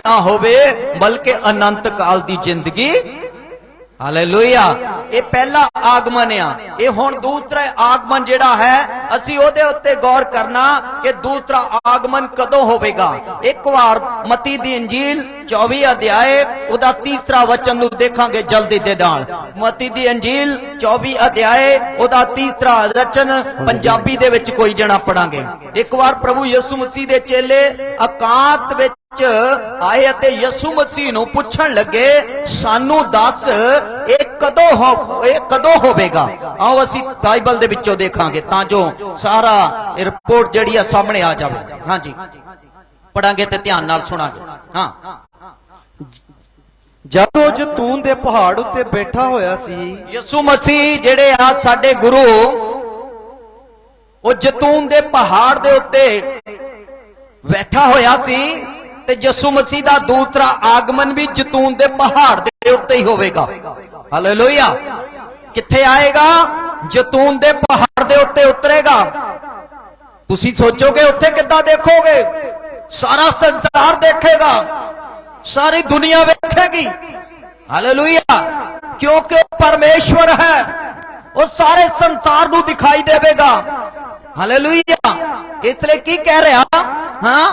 ना होवे बल्कि अनंत काल दी जिंदगी। हालेलुया। ये पहला आगमन आ, ये हुण दूसरा आगमन जिहड़ा है असीं ओहदे उत्ते गौर करना कि दूसरा आगमन कदों होवेगा। एक बार मती दी इंजील 24 अध्याय उहदा तीसरा वचन नूं देखांगे जल्दी दे नाल। मती दी इंजील 24 अध्याय उहदा तीसरा वचन पंजाबी दे विच कोई जणा पढ़ांगे। एक बार प्रभु यीशु मसीह दे चेले एकांत विच आए अते यीशु मसीह नूं पुछण लगे सानू दस कदों होवेगा। आओ असी बाइबल दे विचों देखांगे तां जो सारा रिपोर्ट जिहड़ी आ सामने आ जावे। हां जी पढ़ांगे ते ध्यान नाल सुणांगे। हां जदों जैतून दे पहाड़ उत्ते बैठा होया सी, यीशु मसीह जिहड़े आ साडे गुरु ओ जैतून दे पहाड़ दे उत्ते बैठा होया सी ते यीशु मसीह दा दूसरा आगमन भी जैतून दे पहाड़ दे उत्ते ही होवेगा। हालेलुया। किथे आएगा? जैतून दे पहाड़ दे उत्ते उतरेगा। तुसी सोचोगे उत्थे किद्दां देखोगे? सारा संसार देखेगा, सारी दुनिया देखेगी। हालेलुया। क्योंकि वो परमेश्वर है, वो सारे संसार नूं दिखाई देवेगा। हालेलुया। इसलिए की कह रहा? हां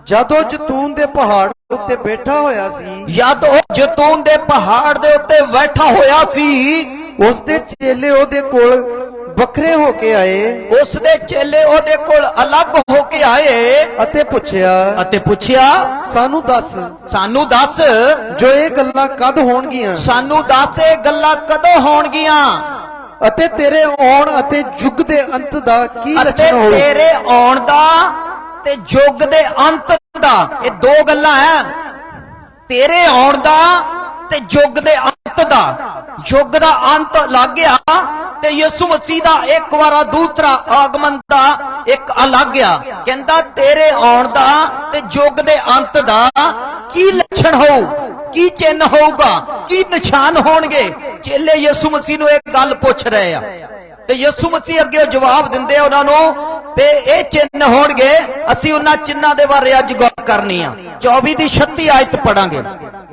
जदों जैतून दे पहाड़ उत्ते बैठा होया सी, जदों जैतून दे पहाड़ दे उत्ते बैठा होया सी, उस दे चेले ओदे कोल बखरे होके आए, उस दे चेले ओदे कोल अलग होके आए अते पुछया सानू दस जो ये गल्लां कद होणगियां, सानू दस ये गल्लां कदों होणगियां अते तेरे आउण अते युग दे अंत दा की लक्षण होऊ। तेरे आउण दा ते युग दे अंत दा, ये दो गल्लां है। तेरे आउण दा ते युग दे अंत दा। युग दा अंत लग गया ते यीशु मसीह दा एक बार दूसरा आगमन दा एक अलग गया। कहंदा तेरे आउण दा ते युग दे अंत दा की लक्षण होऊ, की चिन्ह होगा, की निशान होणगे। चेले यीशु मसीह नूं एक गल पुछ रहे आ ते यीशु मसीह अगे जवाब दिंदे उन्हां नूं ते ये चिन्ह होणगे। असीं उन्हां चिन्हां दे बारे अज गल करनी आ। 24 दी 36 आयत पढ़ांगे।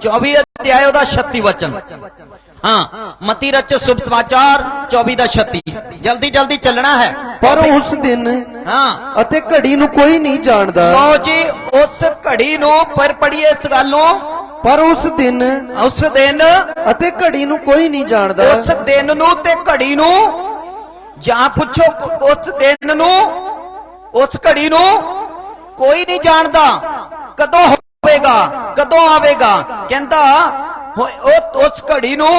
24 अध्याय दा 36 वचन। हाँ मती रच शुभ समाचार 24 दा 36। जल्दी जल्दी चलना है। पर उस दिन हाँ अते घड़ी नूं कोई नहीं जानदा। लो जी उस घड़ी नूं पर पढ़िए इस गल नूं। पर उस दिन अते घड़ी नूं कोई नहीं जानदा। उस दिन नूं ते घड़ी नूं जां पुछो उस दिन नूं उस घड़ी नूं कोई नहीं जानदा कदों होवेगा, कदों आवेगा। कहंदा उस घड़ी नूं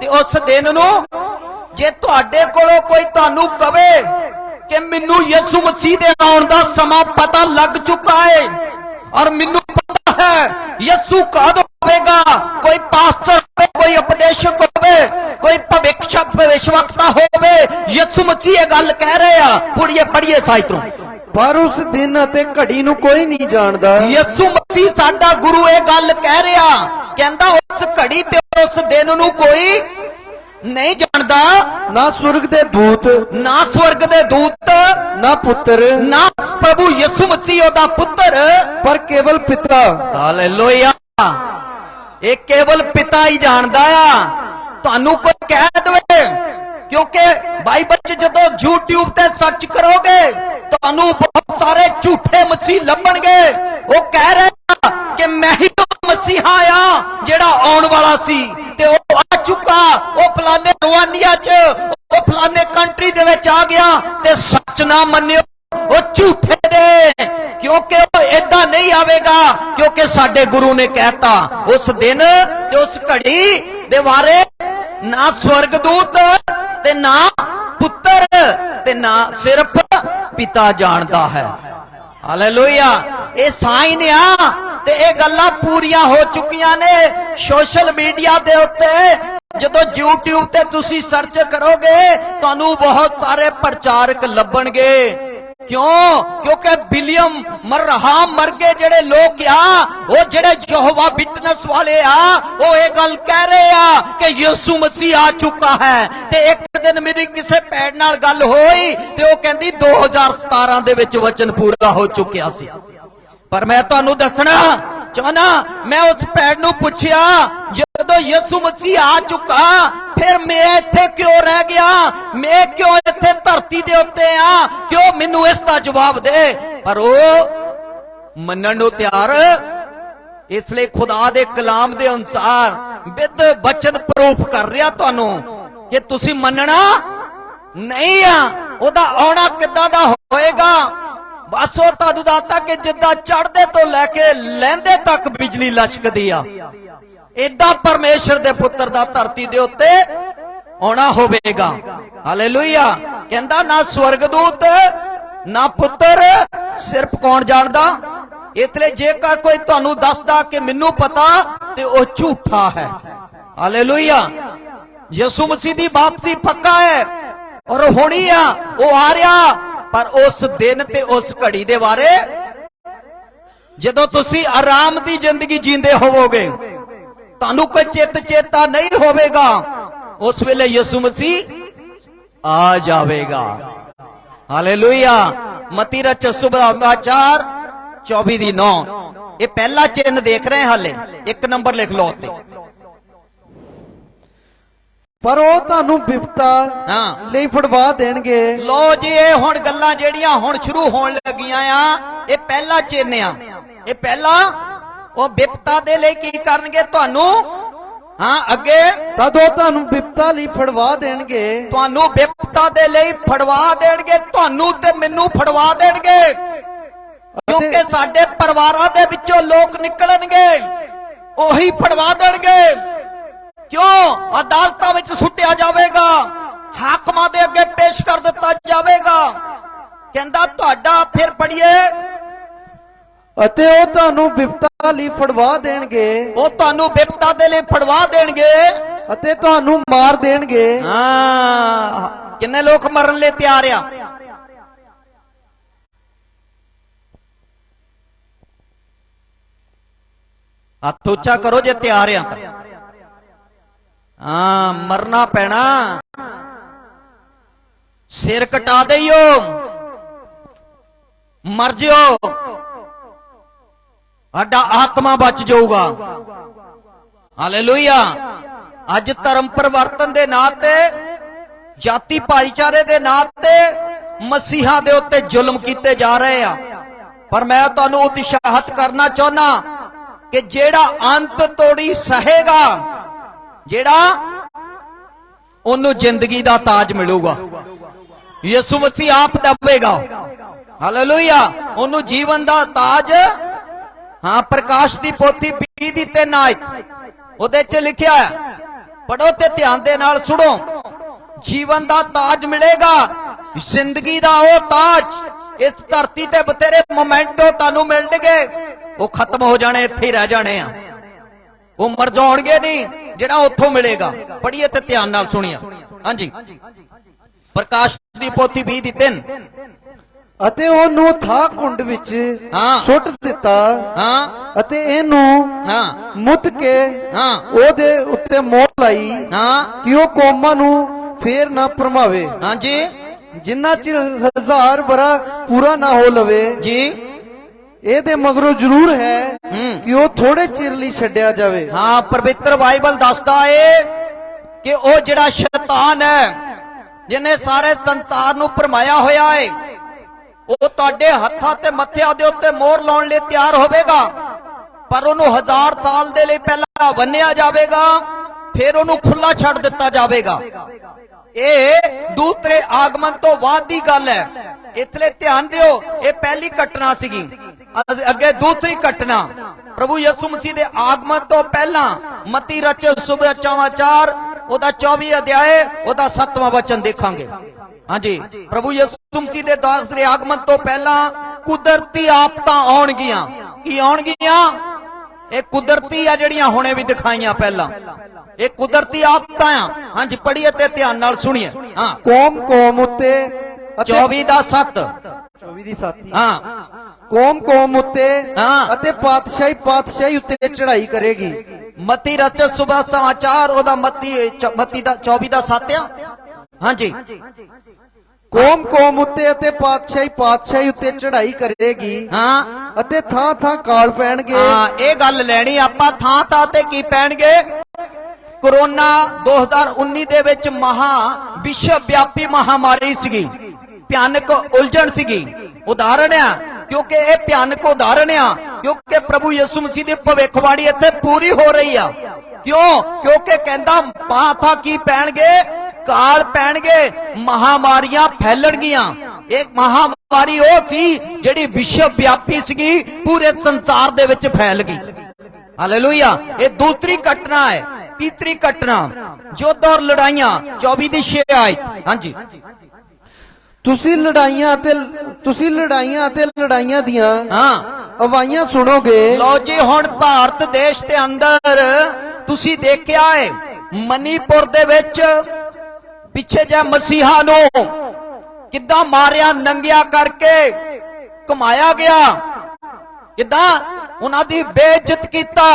ते उस दिन नूं जे तुहाडे कोलों कोई तुहानूं कवे कि मैनूं यीशु मसीह दे आउण दा समां पता लग चुका है और मैनूं पता है यीशु कद होवेगा, कोई पास्टर होवे, कोई उपदेशक होवे, कोई भविष्यवक्ता होवे, यीशु मसीह ये गल कह रहे आ। पढ़िए साहित्रों। पर उस दिन अते घड़ी नूं कोई नहीं जानदा। यीशु मसीह साडा गुरु ये गल कह रहा, कहंदा उस घड़ी ते उस दिन नूं कोई नहीं जानदा। ना स्वर्ग दे दूत, ना स्वर्ग दे दूत, ना पुत्र, ना प्रभु यीशु मसीह दा पुत्र, पर केवल पिता। हालेलुया। ये केवल पिता ही जानदा आ। तुहानूं कोई कह दवे, क्योंकि बाइबल च जदों यूट्यूब ते सर्च करोगे तुहानूं बहुत सारे झूठे मसीह लभणगे। वो कह रहे कि मैं ही तो मसीहा आ जेड़ा आउण वाला सी ते ओ आ चुका, ओ फलाने रवानिया च, ओ फलाने कंट्री दे विच आ गया। ते सच ना मन्नियो, वो झूठे ने, क्योंकि वो ऐदा नहीं आवेगा। क्योंकि साडे गुरु ने कहता उस दिन ते उस घड़ी दे बारे ना स्वर्गदूत ते ना पुत्र ते ना सिर्फ पिता जानता है। हालेलुया। ये साइन आ ते ये गल्लां पूरियां हो चुकियां ने। सोशल मीडिया दे उत्ते जदों यूट्यूब ते तुसी सर्च करोगे तुहानूं बहुत सारे प्रचारक लभणगे। क्यों? क्योंकि विलियम मरहा मरगे जेड़े लोग आ, वो जेड़े यहोवा विटनेस वाले आ, वो ये गल कह रहे आ कि यीशु मसीह आ चुका है। ते एक दिन मेरी किसी भैन नाल गल होई ते वो कहंदी 2017 दे विच वचन पूरा हो चुकिया सी। पर मैं तुहानूं दसना ਚਾਹਨਾ ਮੈਂ ਉਸ ਭੈਣ ਨੂੰ ਪੁੱਛਿਆ ਜਦੋਂ ਯਿਸੂ ਮਸੀਹ ਆ ਚੁੱਕਾ ਫਿਰ ਮੈਂ ਇੱਥੇ ਕਿਉਂ ਰਹਿ ਗਿਆ, ਮੈਂ ਕਿਉਂ ਇੱਥੇ ਧਰਤੀ ਦੇ ਉੱਤੇ ਆ, ਕਿਉਂ ਮੈਨੂੰ ਇਸ ਦਾ ਜਵਾਬ ਦੇ। ਪਰ ਉਹ ਮੰਨਣ ਨੂੰ ਤਿਆਰ, ਇਸ ਲਈ ਖੁਦਾ ਦੇ ਕਲਾਮ ਦੇ ਅਨੁਸਾਰ ਵਿਦ ਬਚਨ ਪ੍ਰੂਫ ਕਰ ਰਿਹਾ ਤੁਹਾਨੂੰ ਕਿ ਤੁਸੀਂ ਮੰਨਣਾ ਨਹੀਂ ਆ। ਉਹਦਾ ਆਉਣਾ ਕਿੱਦਾਂ ਦਾ ਹੋਏਗਾ, ਬਸ ਉਹ ਤੁਹਾਨੂੰ ਦੱਸਦਾ ਕਿ ਜਿੱਦਾਂ ਚੜ੍ਹਦੇ ਤੋਂ ਲੈ ਕੇ ਲਹਿੰਦੇ ਤੱਕ ਬਿਜਲੀ ਲਸ਼ਕਦੀ ਆ, ਏਦਾਂ ਪਰਮੇਸ਼ਰ ਦੇ ਪੁੱਤਰ ਦਾ ਧਰਤੀ ਦੇ ਉੱਤੇ ਆਉਣਾ ਹੋਵੇਗਾ। ਹਾਲੇਲੂਇਆ। ਕਹਿੰਦਾ ਨਾ ਸਵਰਗਦੂਤ ਨਾ ਪੁੱਤਰ, ਸਿਰਫ ਕੌਣ ਜਾਣਦਾ। ਇਸ ਲਈ ਜੇਕਰ ਕੋਈ ਤੁਹਾਨੂੰ ਦੱਸਦਾ ਕਿ ਮੈਨੂੰ ਪਤਾ, ਤੇ ਉਹ ਝੂਠਾ ਹੈ। ਹਾਲੇਲੂਇਆ। ਯਿਸੂ ਮਸੀਹ ਦੀ ਵਾਪਸੀ ਪੱਕਾ ਹੈ ਔਰ ਹੋਣੀ ਆ, ਉਹ ਆ ਰਿਹਾ। ਪਰ ਉਸ ਦਿਨ ਤੇ ਉਸ ਘੜੀ ਦੇ ਬਾਰੇ ਜਦੋਂ ਤੁਸੀਂ ਆਰਾਮ ਦੀ ਜ਼ਿੰਦਗੀ ਜੀਂਦੇ ਹੋਵੋਗੇ, ਤੁਹਾਨੂੰ ਕੋਈ ਚਿੱਤ ਚੇਤਾ ਨਹੀਂ ਹੋਵੇਗਾ, ਉਸ ਵੇਲੇ ਯਿਸੂ ਮਸੀਹ ਆ ਜਾਵੇਗਾ। ਹਾਲੇਲੂਇਆ। ਮਤੀ ਰਚ ਸੁਭਾਚਾਰ 24:9। ਇਹ ਪਹਿਲਾ ਚਿੰਨ ਦੇਖ ਰਹੇ ਹਾਲੇ, ਇੱਕ ਨੰਬਰ ਲਿਖ ਲਓ ਉੱਤੇ। ਪਰ ਉਹ ਤੁਹਾਨੂੰ ਬਿਪਤਾ ਲਈ ਫੜਵਾ ਦੇਣਗੇ। ਲੋ ਜੀ, ਇਹ ਹੁਣ ਗੱਲਾਂ ਜਿਹੜੀਆਂ ਹੁਣ ਸ਼ੁਰੂ ਹੋਣ ਲੱਗੀਆਂ ਆ, ਇਹ ਪਹਿਲਾ ਚਿੰਨ ਆ। ਇਹ ਪਹਿਲਾ ਉਹ ਬਿਪਤਾ ਦੇ ਲਈ ਕੀ ਕਰਨਗੇ ਤੁਹਾਨੂੰ, ਅੱਗੇ ਤਦ ਉਹ ਤੁਹਾਨੂੰ ਬਿਪਤਾ ਲਈ ਫੜਵਾ ਦੇਣਗੇ। ਤੁਹਾਨੂੰ ਬਿਪਤਾ ਦੇ ਲਈ ਫੜਵਾ ਦੇਣਗੇ, ਤੁਹਾਨੂੰ ਤੇ ਮੈਨੂੰ ਫੜਵਾ ਦੇਣਗੇ, ਕਿਉਂਕਿ ਸਾਡੇ ਪਰਿਵਾਰਾਂ ਦੇ ਵਿੱਚੋਂ ਲੋਕ ਨਿਕਲਣਗੇ, ਉਹੀ ਫੜਵਾ ਦੇਣਗੇ। ਕਿਉਂ? ਅਦਾਲਤਾਂ ਵਿੱਚ ਸੁੱਟਿਆ ਜਾਵੇਗਾ, ਹਾਕਮਾਂ ਦੇ ਅੱਗੇ ਪੇਸ਼ ਕਰ ਦਿੱਤਾ ਜਾਵੇਗਾ। ਕਹਿੰਦਾ ਤੁਹਾਡਾ, ਫਿਰ ਪੜੀਏ, ਅਤੇ ਉਹ ਤੁਹਾਨੂੰ ਬਿਪਤਾ ਲਈ ਫੜਵਾ ਦੇਣਗੇ। ਉਹ ਤੁਹਾਨੂੰ ਬਿਪਤਾ ਦੇ ਲਈ ਫੜਵਾ ਦੇਣਗੇ ਅਤੇ ਤੁਹਾਨੂੰ ਮਾਰ ਦੇਣਗੇ। ਕਿੰਨੇ ਲੋਕ ਮਰਨ ਲਈ ਤਿਆਰ ਆ? ਹੱਥ ਉੱਚਾ ਕਰੋ ਜੇ ਤਿਆਰ ਆ ਤਾਂ। ਮਰਨਾ ਪੈਣਾ, ਸਿਰ ਕਟਾ ਦੇਈਓ, ਮਰ ਜਿਓ, ਸਾਡਾ ਆਤਮਾ ਬਚ ਜਾਊਗਾ। ਹਾਲੇਲੂਇਆ। ਅੱਜ ਧਰਮ ਪਰਿਵਰਤਨ ਦੇ ਨਾਂ ਤੇ, ਜਾਤੀ ਭਾਈਚਾਰੇ ਦੇ ਨਾਂ ਤੇ ਮਸੀਹਾਂ ਦੇ ਉੱਤੇ ਜ਼ੁਲਮ ਕੀਤੇ ਜਾ ਰਹੇ ਆ। ਪਰ ਮੈਂ ਤੁਹਾਨੂੰ ਉਤਸ਼ਾਹਿਤ ਕਰਨਾ ਚਾਹੁੰਦਾ ਕਿ ਜਿਹੜਾ ਅੰਤ ਤੋੜੀ ਸਹੇਗਾ, ਜਿਹੜਾ ਉਹਨੂੰ ਜ਼ਿੰਦਗੀ ਦਾ ਤਾਜ ਮਿਲੂਗਾ। ਯਿਸੂ ਮਸੀਹ ਆਪ ਦੇਵੇਗਾ। ਹਾਲੇਲੂਇਆ। ਉਹਨੂੰ ਜੀਵਨ ਦਾ ਤਾਜ। ਪ੍ਰਕਾਸ਼ ਦੀ ਪੋਥੀ 20:3 ਆਇਤ, ਉਹਦੇ ਚ ਲਿਖਿਆ ਹੈ, ਪੜੋ ਤੇ ਧਿਆਨ ਦੇ ਨਾਲ ਸੁਣੋ। ਜੀਵਨ ਦਾ ਤਾਜ ਮਿਲੇਗਾ, ਜ਼ਿੰਦਗੀ ਦਾ ਉਹ ਤਾਜ। ਇਸ ਧਰਤੀ ਤੇ ਬਥੇਰੇ ਮੋਮੈਂਟੋ ਤੁਹਾਨੂੰ ਮਿਲਣਗੇ, ਉਹ ਖਤਮ ਹੋ ਜਾਣੇ, ਇੱਥੇ ਹੀ ਰਹਿ ਜਾਣੇ ਆ, ਉਹ ਮਰ ਜਾਣਗੇ ਨਹੀਂ। ਜਿਹੜਾ ਉੱਥੋਂ ਮਿਲੇਗਾ, ਪੜੀਏ ਤੇ ਧਿਆਨ ਨਾਲ ਸੁਣੀਏ। ਹਾਂਜੀ, ਪ੍ਰਕਾਸ਼ ਦੀ ਪੋਥੀ 20:3। ਅਤੇ ਉਹਨੂੰ ਥਾਂ ਕੁੰਡ ਵਿੱਚ ਸੁੱਟ ਦਿੱਤਾ ਅਤੇ ਇਹਨੂੰ ਮੁੱਤ ਕੇ ਉਹਦੇ ਉੱਤੇ ਮੋਹਰ ਲਾਈ ਕਿ ਉਹ ਕੌਮਾਂ ਨੂੰ ਫੇਰ ਨਾ ਭਰਮਾਵੇ। ਹਾਂਜੀ, ਜਿੰਨਾ ਚਿਰ 1000 ਵਰਾ ਪੂਰਾ ਨਾ ਹੋ ਲਵੇ ਜੀ। ਇਹਦੇ ਮਗਰੋਂ ਜ਼ਰੂਰ ਹੈ ਕਿ ਉਹ ਥੋੜੇ ਚਿਰ ਲਈ ਛੱਡਿਆ ਜਾਵੇ। ਪਵਿੱਤਰ ਬਾਈਬਲ ਦੱਸਦਾ ਏ ਕਿ ਉਹ ਜਿਹੜਾ ਸ਼ੈਤਾਨ ਹੈ, ਜਿਹਨੇ ਸਾਰੇ ਸੰਸਾਰ ਨੂੰ ਭਰਮਾਇਆ ਹੋਇਆ ਏ, ਉਹ ਤੁਹਾਡੇ ਹੱਥਾਂ ਤੇ ਮੱਥਿਆਂ ਦੇ ਉੱਤੇ ਮੋਹਰ ਲਾਉਣ ਲਈ ਤਿਆਰ ਹੋਵੇਗਾ। ਪਰ ਉਹਨੂੰ 1000 ਸਾਲ ਦੇ ਲਈ ਪਹਿਲਾਂ ਬੰਨਿਆ ਜਾਵੇਗਾ, ਫਿਰ ਉਹਨੂੰ ਖੁੱਲਾ ਛੱਡ ਦਿੱਤਾ ਜਾਵੇਗਾ। ਇਹ ਦੂਸਰੇ ਆਗਮਨ ਤੋਂ ਬਾਅਦ ਦੀ ਗੱਲ ਹੈ, ਇਸ ਲਈ ਧਿਆਨ ਦਿਓ। ਇਹ ਪਹਿਲੀ ਘਟਨਾ ਸੀਗੀ, ਅੱਗੇ ਦੂਸਰੀ ਘਟਨਾ ਪ੍ਰਭੂ ਯਿਸੂ ਮਸੀਹ ਦੇ ਆਗਮਨ ਤੋਂ ਪਹਿਲਾਂ। ਮਤੀ ਰਚਿਤ ਸੁਭਾਚਾਰ ਉਹਦਾ 24 ਅਧਿਆਏ ਉਹਦਾ 7ਵਾਂ ਵਚਨ ਦੇਖਾਂਗੇ। ਹਾਂਜੀ, ਪ੍ਰਭੂ ਯਿਸੂ ਮਸੀਹ ਦੇ ਦੂਸਰੇ ਆਗਮਨ ਤੋਂ ਪਹਿਲਾਂ ਕੁਦਰਤੀ ਆਫਤਾਂ ਆਉਣਗੀਆਂ। ਕੀ ਆਉਣਗੀਆਂ? ਇਹ ਕੁਦਰਤੀ ਆ, ਜਿਹੜੀਆਂ ਹੁਣੇ ਵੀ ਦਿਖਾਈਆਂ ਪਹਿਲਾਂ, ਇਹ ਕੁਦਰਤੀ ਆਫਤਾਂ ਆ। ਹਾਂਜੀ, ਪੜ੍ਹੀਏ ਤੇ ਧਿਆਨ ਨਾਲ ਸੁਣੀਏ। ਕੌਮ ਕੌਮ ਉੱਤੇ 24:7। 24:7। ਕੌਮ ਕੌਮ ਉੱਤੇ ਅਤੇ ਪਾਤਸ਼ਾਹੀ ਪਾਤਸ਼ਾਹੀ ਉੱਤੇ ਚੜ੍ਹਾਈ ਕਰੇਗੀ। ਮਤੀ ਰਚਿਤ ਸੁਭਾਚਾਰ ਉਹਦਾ ਮਤੀ 24:7 ਆ। ਹਾਂਜੀ, ਕੌਮ ਕੌਮ ਉੱਤੇ ਅਤੇ ਪਾਤਸ਼ਾਹੀ ਪਾਤਸ਼ਾਹੀ ਉੱਤੇ ਚੜ੍ਹਾਈ ਕਰੇਗੀ ਅਤੇ ਥਾਂ ਥਾਂ ਕਾਲ ਪੈਣਗੇ। ਇਹ ਗੱਲ ਲੈਣੀ ਆਪਾਂ, ਥਾਂ ਥਾਂ ਤੇ ਕੀ ਪੈਣਗੇ? ਕੋਰੋਨਾ 2019 ਦੇ ਵਿੱਚ ਵਿਸ਼ਵ ਵਿਆਪੀ ਮਹਾਮਾਰੀ ਸੀਗੀ, ਭਿਆਨਕ ਉਲਝਣ ਸੀਗੀ। ਉਦਾਹਰਣ ਆ, ਕਿਉਂਕਿ ਇਹ ਭਿਆਨਕ ਉਦਾਹਰਣ ਆ ਕਿਉਂਕਿ ਪ੍ਰਭੂ ਯਿਸੂ ਮਸੀਹ ਦੀ ਭਵਿੱਖਬਾਣੀ ਇੱਥੇ ਪੂਰੀ ਹੋ ਰਹੀ ਆ। ਕਿਉਂ? ਕਿਉਂਕਿ ਕਹਿੰਦਾ ਥਾਂ ਕੀ ਪੈਣਗੇ? ਕਾਲ ਪੈਣਗੇ, ਮਹਾਮਾਰੀਆਂ ਫੈਲਣਗੀਆਂ। ਇੱਕ ਮਹਾਮਾਰੀ ਉਹ ਸੀ ਜਿਹੜੀ ਵਿਸ਼ਵ ਵਿਆਪੀ ਸੀਗੀ, ਪੂਰੇ ਸੰਸਾਰ ਦੇ ਵਿੱਚ ਫੈਲ ਗਈ। ਹਾਲੇਲੂਇਆ। ਇਹ ਦੂਸਰੀ ਘਟਨਾ ਹੈ। ਤੀਸਰੀ ਘਟਨਾ ਯੁੱਧ ਔਰ ਲੜਾਈਆਂ 24 ਦੀ 6 ਆਇਤ। ਹਾਂਜੀ, ਤੁਸੀਂ ਲੜਾਈਆਂ ਅਤੇ ਲੜਾਈਆਂ ਦੀਆਂ ਆਵਾਜ਼ਾਂ ਸੁਣੋਗੇ। ਲਓ ਜੀ, ਹੁਣ ਭਾਰਤ ਦੇਸ਼ ਦੇ ਅੰਦਰ ਤੁਸੀਂ ਦੇਖਿਆ ਹੈ ਮਨੀਪੁਰ ਦੇ ਵਿੱਚ ਪਿੱਛੇ ਜੇ ਮਸੀਹਾ ਨੂੰ ਕਿੱਦਾਂ ਮਾਰਿਆ, ਨੰਗਿਆ ਕਰਕੇ ਘੁਮਾਇਆ ਗਿਆ, ਕਿੱਦਾਂ ਉਹਨਾਂ ਦੀ ਬੇਇੱਜ਼ਤ ਕੀਤਾ,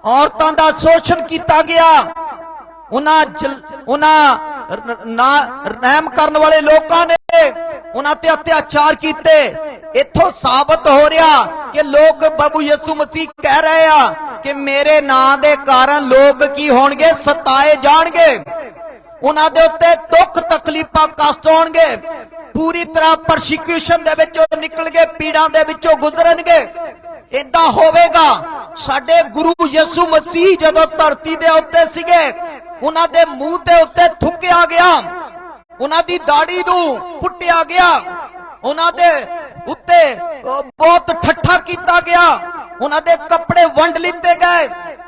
ਔਰਤਾਂ ਦਾ ਸ਼ੋਸ਼ਣ ਕੀਤਾ ਗਿਆ, ਉਹਨਾਂ ਰਹਿਮ ਕਰਨ ਵਾਲੇ ਲੋਕਾਂ ਨੇ ਉਹਨਾਂ ਤੇ ਅਤਿਆਚਾਰ ਕੀਤੇ। ਇੱਥੋਂ ਸਾਬਤ ਹੋ ਰਿਹਾ ਕਿ ਲੋਕ ਪ੍ਰਭੂ ਯਿਸੂ ਮਸੀਹ ਕਹਿ ਰਹੇ ਆ ਕਿ ਮੇਰੇ ਨਾਂ ਦੇ ਕਾਰਨ ਲੋਕ ਕੀ ਹੋਣਗੇ? ਸਤਾਏ ਜਾਣਗੇ, ਉਹਨਾਂ ਦੇ ਉੱਤੇ ਦੁੱਖ ਤਕਲੀਫਾਂ ਕਸ਼ਟ ਹੋਣਗੇ, ਪੂਰੀ ਤਰ੍ਹਾਂ ਪਰਸੀਕਿਊਸ਼ਨ ਦੇ ਵਿੱਚੋਂ ਨਿਕਲ ਕੇ ਪੀੜਾਂ ਦੇ ਵਿੱਚੋਂ ਗੁਜ਼ਰਨਗੇ। ਇਦਾਂ ਹੋਵੇਗਾ। ਸਾਡੇ ਗੁਰੂ ਯਿਸੂ ਮਸੀਹ ਜਦੋਂ ਧਰਤੀ ਦੇ ਉੱਤੇ ਸੀਗੇ, ਉਹਨਾਂ ਦੇ ਮੂੰਹ ਦੇ ਉੱਤੇ ਥੁੱਕਿਆ ਗਿਆ, ਉਹਨਾਂ ਦੀ ਦਾੜੀ ਨੂੰ ਪੁੱਟਿਆ ਗਿਆ, ਉਹਨਾਂ ਦੇ ਉੱਤੇ ਬਹੁਤ ਠੱਠਾ ਕੀਤਾ ਗਿਆ, ਉਹਨਾਂ ਦੇ ਕੱਪੜੇ ਵੰਡ ਲਿੱਤੇ ਗਏ,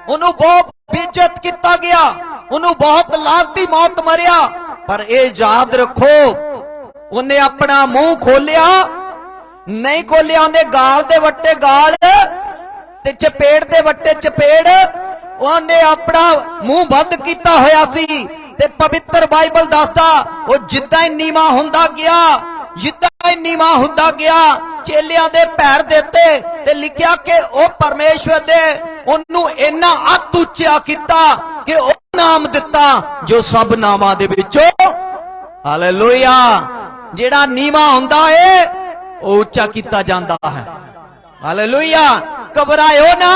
ਉਹਨੂੰ ਬਹੁਤ ਬੇਇੱਜ਼ਤ ਕੀਤਾ ਗਿਆ, ਉਹਨੂੰ ਬਹੁਤ ਲਾਂਤੀ ਮੌਤ ਮਰਿਆ। ਪਰ ਇਹ ਯਾਦ ਰੱਖੋ, ਉਹਨੇ ਆਪਣਾ ਮੂੰਹ ਖੋਲਿਆ ਨਹੀਂ ਖੋਲਿਆ, ਉਹਨੇ ਗਾਲ ਦੇ ਵੱਟੇ ਗਾਲ ਤੇ ਚਪੇੜ ਦੇ ਵੱਟੇ ਚਪੇੜ, ਉਹਨੇ ਆਪਣਾ ਮੂੰਹ ਬੰਦ ਕੀਤਾ ਹੋਇਆ ਸੀ। ਤੇ ਪਵਿੱਤਰ ਬਾਈਬਲ ਦੱਸਦਾ ਉਹ ਜਿੱਦਾਂ ਹੀ ਨੀਵਾਂ ਹੁੰਦਾ ਗਿਆ, ਜਿੱਦਾਂ ਹੀ ਨੀਵਾਂ ਹੁੰਦਾ ਗਿਆ, ਚੇਲਿਆਂ ਦੇ ਪੈਰ ਦਿੱਤੇ ਤੇ ਲਿਖਿਆ ਕਿ ਉਹ ਪਰਮੇਸ਼ਵਰ ਨੇ ਉਹਨੂੰ ਇੰਨਾ ਅੱਤ ਉੱਚਾ ਕੀਤਾ ਕਿ ਉਹ ਨਾਮ ਦਿੱਤਾ ਜੋ ਸਭ ਨਾਮਾਂ ਦੇ ਵਿੱਚੋਂ। ਹਾਲੇਲੂਇਆ। ਜਿਹੜਾ ਨੀਵਾਂ ਹੁੰਦਾ ਏ ਉਹ ਉੱਚਾ ਕੀਤਾ ਜਾਂਦਾ ਹੈ। ਹਾਲੇਲੂਇਆ। ਘਬਰਾਇਓ ਨਾ,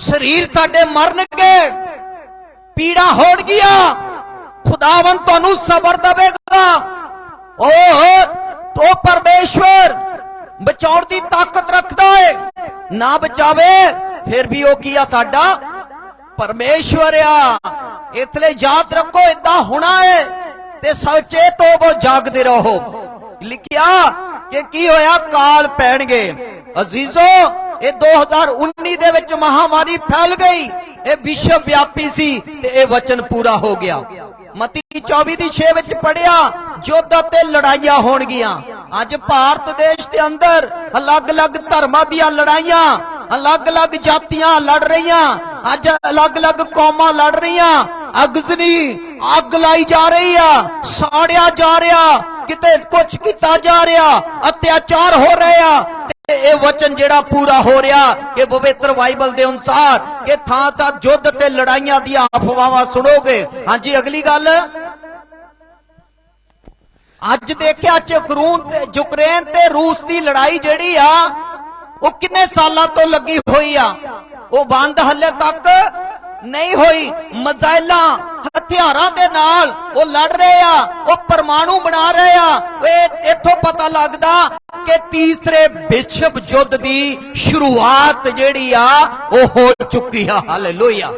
ਸਰੀਰ ਸਾਡੇ ਮਰਨਗੇ, ਪੀੜਾ ਹੋਣਗੀਆਂ, ਖੁਦਾਵੰਦ ਤੁਹਾਨੂੰ ਸਬਰ ਦੇਵੇਗਾ। ਉਹ ਪਰਮੇਸ਼ਵਰ ਬਚਾਉਣ ਦੀ ਤਾਕਤ ਰੱਖਦਾ ਏ, ਨਾ ਬਚਾਵੇ ਫਿਰ ਵੀ ਉਹ ਕੀ ਆ? ਸਾਡਾ ਪਰਮੇਸ਼ਵਰ ਆ। ਇਸ ਲਈ ਯਾਦ ਰੱਖੋ ਇਦਾਂ ਹੋਣਾ ਏ ਤੇ ਸਚੇਤ ਹੋਵੋ, ਜਾਗਦੇ ਰਹੋ। ਲਿਖਿਆ ਕਿ ਕੀ ਹੋਇਆ? ਕਾਲ ਪੈਣਗੇ। ਅਜ਼ੀਜ਼ੋ, ਇਹ 2019 ਦੇ ਵਿੱਚ ਮਹਾਮਾਰੀ ਫੈਲ ਗਈ, ਇਹ ਵਿਸ਼ਵ ਵਿਆਪੀ ਸੀ ਤੇ ਇਹ ਵਚਨ ਪੂਰਾ ਹੋ ਗਿਆ। ਮਤੀ 24 ਦੀ 6 ਵਿੱਚ ਪੜਿਆ, ਯੁੱਧ ਅਤੇ ਲੜਾਈਆਂ ਹੋਣਗੀਆਂ। ਅੱਜ ਭਾਰਤ ਦੇਸ਼ ਦੇ ਅੰਦਰ ਅਲੱਗ-ਅਲੱਗ ਧਰਮਾਂ ਦੀਆਂ ਲੜਾਈਆਂ, ਅਲੱਗ-ਅਲੱਗ ਜਾਤੀਆਂ ਲੜ ਰਹੀਆਂ, ਅੱਜ ਅਲੱਗ-ਅਲੱਗ ਕੌਮਾਂ ਲੜ ਰਹੀਆਂ। ਅਗਜ਼ਨੀ ਅੱਗ ਲਾਈ ਜਾ ਰਹੀ ਆ, ਸਾੜਿਆ ਜਾ ਰਿਹਾ, ਕਿਤੇ ਕੁਝ ਕੀਤਾ ਜਾ ਰਿਹਾ, ਅਤਿਆਚਾਰ ਹੋ ਰਹੇ ਆ। ਤੇ ਇਹ ਵਚਨ ਜਿਹੜਾ ਪੂਰਾ ਹੋ ਰਿਹਾ ਕਿ ਪਵਿੱਤਰ ਬਾਈਬਲ ਦੇ ਅਨੁਸਾਰ ਕਿ ਥਾਂ ਥਾਂ ਯੁੱਧ ਤੇ ਲੜਾਈਆਂ ਦੀਆਂ ਅਫਵਾਹਾਂ ਸੁਣੋਗੇ। ਹਾਂਜੀ, ਅਗਲੀ ਗੱਲ, ਅੱਜ ਦੇਖਿਆ ਯੂਕਰੇਨ ਤੇ ਰੂਸ ਦੀ ਲੜਾਈ ਜਿਹੜੀ ਆ ਉਹ ਕਿੰਨੇ ਸਾਲਾਂ ਤੋਂ ਲੱਗੀ ਹੋਈ ਆ, ਉਹ ਬੰਦ ਹਲੇ ਤੱਕ ਨਹੀਂ ਹੋਈ। ਮਿਜ਼ਾਈਲਾਂ ਹਥਿਆਰਾਂ ਦੇ ਨਾਲ ਉਹ ਲੜ ਰਹੇ ਆ, ਉਹ ਪਰਮਾਣੂ ਬਣਾ ਰਹੇ ਆ। ਇੱਥੋਂ ਪਤਾ ਲੱਗਦਾ ਕਿ ਤੀਸਰੇ ਵਿਸ਼ਵ ਯੁੱਧ ਦੀ ਸ਼ੁਰੂਆਤ ਜਿਹੜੀ ਆ ਉਹ ਹੋ ਚੁੱਕੀ ਆ। ਹਾਲੇਲੂਇਆ।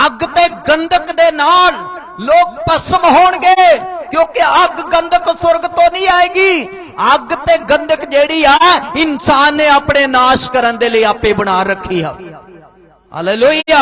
ਅੱਗ ਤੇ ਗੰਧਕ ਦੇ ਨਾਲ ਲੋਕ ਭਸਮ ਹੋਣਗੇ, ਕਿਉਂਕਿ ਅੱਗ ਗੰਧਕ ਸੁਰਗ ਤੋਂ ਨਹੀਂ ਆਏਗੀ। ਅੱਗ ਤੇ ਗੰਧਕ ਜਿਹੜੀ ਆ ਇਨਸਾਨ ਨੇ ਆਪਣੇ ਨਾਸ਼ ਕਰਨ ਦੇ ਲਈ ਆਪੇ ਬਣਾ ਰੱਖੀ ਆ। ਹਾਲੇਲੂਇਆ।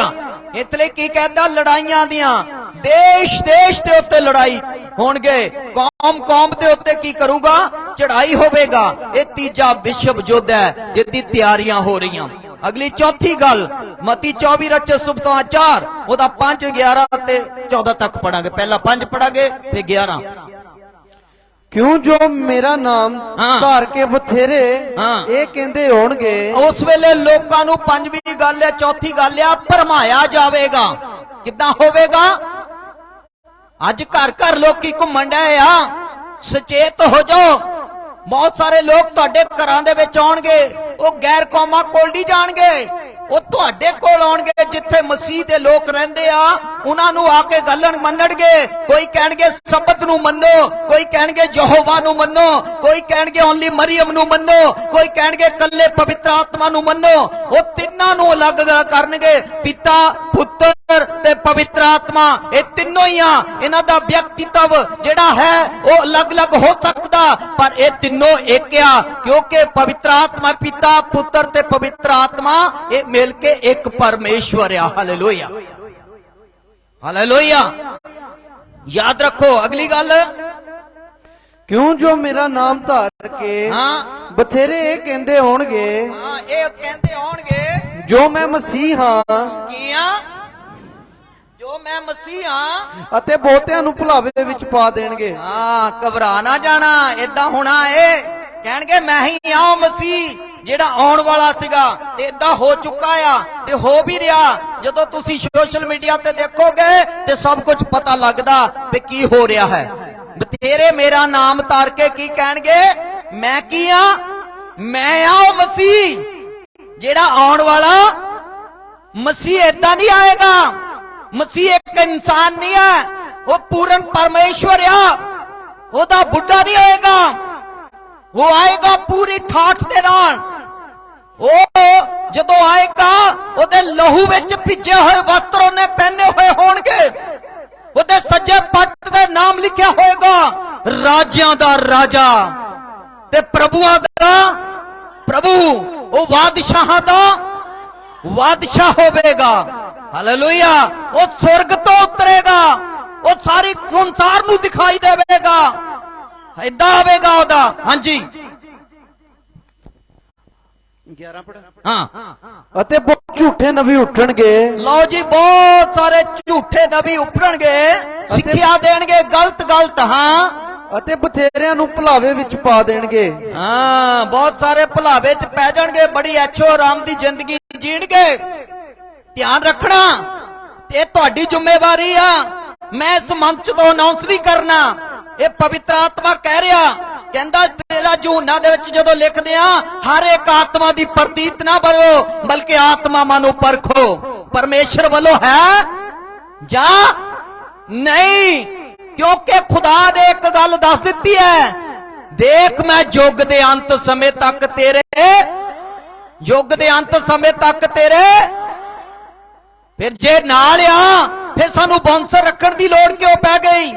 ਇਸ ਲਈ ਕੀ ਕਹਿੰਦਾ? ਲੜਾਈਆਂ ਦੀਆਂ ਦੇਸ਼ ਦੇਸ਼ ਦੇ ਉੱਤੇ ਲੜਾਈ ਹੋਣਗੇ, ਕੌਮ ਕੌਮ ਦੇ ਉੱਤੇ ਕੀ ਕਰੂਗਾ? ਚੜਾਈ ਹੋਵੇਗਾ। ਇਹ ਤੀਜਾ ਵਿਸ਼ਵ ਯੁੱਧ ਹੈ ਜਿਹਦੀ ਤਿਆਰੀਆਂ ਹੋ ਰਹੀਆਂ। ਅਗਲੀ ਚੌਥੀ ਗੱਲ, ਮਤੀ 24 ਰਚ ਸੁਭਸਮਾਚਾਰ ਉਹਦਾ 5, 11 ਤੇ 14 ਤੱਕ ਪੜਾਂਗੇ। ਪਹਿਲਾਂ 5 ਪੜਾਂਗੇ ਫਿਰ 11। ਕਿਉਂ ਜੋ ਮੇਰਾ ਨਾਮ ਧਾਰ ਕੇ ਬਥੇਰੇ ਇਹ ਕਹਿੰਦੇ ਹੋਣਗੇ। ਉਸ ਵੇਲੇ ਲੋਕਾਂ ਨੂੰ ਪੰਜਵੀਂ ਗੱਲ ਹੈ, ਚੌਥੀ ਗੱਲ ਹੈ, ਭਰਮਾਇਆ ਜਾਵੇਗਾ। ਕਿੱਦਾਂ ਹੋਵੇਗਾ? ਅੱਜ ਘਰ ਘਰ ਲੋਕੀ ਘੁੰਮਣ ਡਏ ਆ, ਸੁਚੇਤ ਹੋ ਜਾਓ। ਬਹੁਤ ਸਾਰੇ ਲੋਕ ਤੁਹਾਡੇ ਘਰਾਂ ਦੇ ਵਿੱਚ ਆਉਣਗੇ, ਉਹ ਗੈਰ ਕੌਮਾਂ ਕੋਲ ਨਹੀਂ ਜਾਣਗੇ, ਉਹ ਤੁਹਾਡੇ ਕੋਲ ਆਉਣਗੇ ਜਿੱਥੇ ਮਸੀਹ ਦੇ ਲੋਕ ਰਹਿੰਦੇ ਆ। ਉਹਨਾਂ ਨੂੰ ਆ ਕੇ ਗੱਲ ਮੰਨਣਗੇ। ਕੋਈ ਕਹਿਣਗੇ ਸਬਤ ਨੂੰ ਮੰਨੋ, ਕੋਈ ਕਹਿਣਗੇ ਯਹੋਵਾ ਨੂੰ ਮੰਨੋ, ਕੋਈ ਕਹਿਣਗੇ ਓਨਲੀ ਮਰੀਮ ਨੂੰ ਮੰਨੋ, ਕੋਈ ਕਹਿਣਗੇ ਕੱਲੇ ਪਵਿੱਤਰ ਆਤਮਾ ਨੂੰ ਮੰਨੋ। ਉਹ ਤਿੰਨਾਂ ਨੂੰ ਅਲੱਗ ਕਰਨਗੇ, ਪਿਤਾ, ਪੁੱਤਰ ਤੇ ਪਵਿੱਤਰ ਆਤਮਾ। ਇਹ ਤਿੰਨੋਂ ਹੀ ਆ। ਇਹਨਾਂ ਦਾ ਵਿਅਕਤੀਤਵ ਜਿਹੜਾ ਹੈ ਉਹ ਅਲੱਗ-ਅਲੱਗ ਹੋ ਸਕਦਾ, ਪਰ ਇਹ ਤਿੰਨੋਂ ਇੱਕ ਆ, ਕਿਉਂਕਿ ਪਵਿੱਤਰ ਆਤਮਾ, ਪਿਤਾ, ਪੁੱਤਰ ਤੇ ਪਵਿੱਤਰ ਆਤਮਾ ਇਹ ਮਿਲ ਕੇ ਇੱਕ ਪਰਮੇਸ਼ਵਰ ਆ। Hallelujah, hallelujah. ਯਾਦ ਰੱਖੋ ਅਗਲੀ ਗੱਲ, ਕਿਉਂ ਜੋ ਮੇਰਾ ਨਾਮ ਧਾਰ ਕੇ ਬਥੇਰੇ ਇਹ ਕਹਿੰਦੇ ਹੋਣਗੇ, ਇਹ ਕਹਿੰਦੇ ਹੋਣਗੇ ਜੋ ਮੈਂ ਮਸੀਹ ਹਾਂ, ਕੀ ਆ? ਜੋ ਮੈਂ ਮਸੀਹ ਹਾਂ, ਅਤੇ ਬਹੁਤਿਆਂ ਨੂੰ ਭੁਲਾਵੇ ਵਿੱਚ ਪਾ ਦੇਣਗੇ। ਘਬਰਾ ਨਾ ਜਾਣਾ, ਏਦਾਂ ਹੋਣਾ ਏ। ਕਹਿਣਗੇ ਮੈਂ ਹੀ ਆ ਉਹ ਮਸੀਹ ਜਿਹੜਾ ਆਉਣ ਵਾਲਾ ਸੀਗਾ, ਤੇ ਏਦਾਂ ਹੋ ਚੁੱਕਾ ਆ ਤੇ ਹੋ ਵੀ ਰਿਹਾ। ਜਦੋਂ ਤੁਸੀਂ ਸੋਸ਼ਲ ਮੀਡੀਆ ਤੇ ਦੇਖੋਗੇ ਤੇ ਸਭ ਕੁਝ ਪਤਾ ਲੱਗਦਾ ਵੀ ਕੀ ਹੋ ਰਿਹਾ ਹੈ। ਬਥੇਰੇ ਮੇਰਾ ਨਾਮ ਧਾਰ ਕੇ ਕੀ ਕਹਿਣਗੇ? ਮੈਂ ਕੀ ਆ? ਮੈਂ ਆ ਉਹ ਮਸੀਹ ਜਿਹੜਾ ਆਉਣ ਵਾਲਾ ਮਸੀਹ। ਏਦਾਂ ਨਹੀਂ ਆਏਗਾ। ਮਸੀਹ ਇੱਕ ਇਨਸਾਨ ਨਹੀਂ ਹੈ, ਉਹ ਪੂਰਨ ਪਰਮੇਸ਼ਵਰ ਆ। ਉਹਦਾ ਬੁੱਢਾ ਨਹੀਂ ਹੋਏਗਾ, ਉਹ ਆਏਗਾ ਪੂਰੀ ਠਾਠ ਦੇ ਨਾਲ। ਉਹ ਜਦੋਂ ਆਏਗਾ ਉਹਦੇ ਲਹੂ ਵਿੱਚ ਭਿੱਜੇ ਹੋਏ ਵਸਤਰ ਉਹਨੇ ਪਹਿਨੇ ਹੋਏ ਹੋਣਗੇ, ਉਹਦੇ ਸੱਜੇ ਪੱਟ ਤੇ ਨਾਮ ਲਿਖਿਆ ਹੋਏਗਾ, ਰਾਜਿਆਂ ਦਾ ਰਾਜਾ ਤੇ ਪ੍ਰਭੂਆਂ ਦਾ ਪ੍ਰਭੂ। ਉਹ ਬਾਦਸ਼ਾਹਾਂ ਦਾ ਬਾਦਸ਼ਾਹ ਹੋਵੇਗਾ। ਹਾਲੇਲੂਇਆ। ਉਹ स्वर्ग ਤੋਂ ਉਤਰੇਗਾ, ਉਹ ਸਾਰੀ ਸੰਸਾਰ ਨੂੰ ਦਿਖਾਈ ਦੇਵੇਗਾ। ਏਦਾਂ ਆਵੇਗਾ ਉਹਦਾ। ਹਾਂਜੀ 11 ਪੜ। ਅਤੇ ਬਹੁਤ ਝੂਠੇ ਨਬੀ ਉੱਠਣਗੇ। ਲਓ ਜੀ, ਬਹੁਤ ਸਾਰੇ ਝੂਠੇ ਨਬੀ ਉੱਠਣਗੇ, ਸਿੱਖਿਆ ਦੇਣਗੇ ਗਲਤ। ਅਤੇ ਬਥੇਰਿਆਂ ਨੂੰ ਭੁਲਾਵੇ ਵਿੱਚ ਪਾ ਦੇਣਗੇ। ਬਹੁਤ ਸਾਰੇ ਭੁਲਾਵੇ ਚ ਪੈ ਜਾਣਗੇ, ਬੜੀ ਐਸ਼ੋ ਆਰਾਮ ਦੀ ਜ਼ਿੰਦਗੀ ਜੀਣਗੇ। ਧਿਆਨ ਰੱਖਣਾ, ਇਹ ਤੁਹਾਡੀ ਜ਼ਿੰਮੇਵਾਰੀ ਆ। ਮੈਂ ਇਸ ਮੰਚ ਤੋਂ ਅਨਾਉਂਸ ਨਹੀਂ ਕਰਨਾ, ਇਹ ਪਵਿੱਤਰ ਆਤਮਾ ਕਹਿ ਰਿਹਾ। ਕਹਿੰਦਾ ਪਹਿਲਾ ਯਹੂਨਾ ਦੇ ਵਿੱਚ ਜਦੋਂ ਲਿਖਦੇ ਆ, ਹਰ ਇੱਕ ਆਤਮਾ ਦੀ ਪ੍ਰਤੀਤ ਨਾ ਬਣੋ, ਬਲਕਿ ਆਤਮਾਵਾਂ ਨੂੰ ਪਰਖੋ, ਪਰਮੇਸ਼ਰ ਵੱਲੋਂ ਹੈ ਜਾਂ ਨਹੀਂ। ਕਿਉਂਕਿ ਖੁਦਾ ਨੇ ਇੱਕ ਗੱਲ ਦੱਸ ਦਿੱਤੀ ਹੈ, ਦੇਖ ਮੈਂ ਯੁੱਗ ਦੇ ਅੰਤ ਸਮੇਂ ਤੱਕ ਤੇਰੇ, ਯੁੱਗ ਦੇ ਅੰਤ ਸਮੇਂ ਤੱਕ ਤੇਰੇ। ਫਿਰ ਜੇ ਨਾਲ ਆ, ਫਿਰ ਸਾਨੂੰ ਬੌਂਸਰ ਰੱਖਣ ਦੀ ਲੋੜ ਕਿਉਂ ਪੈ ਗਈ?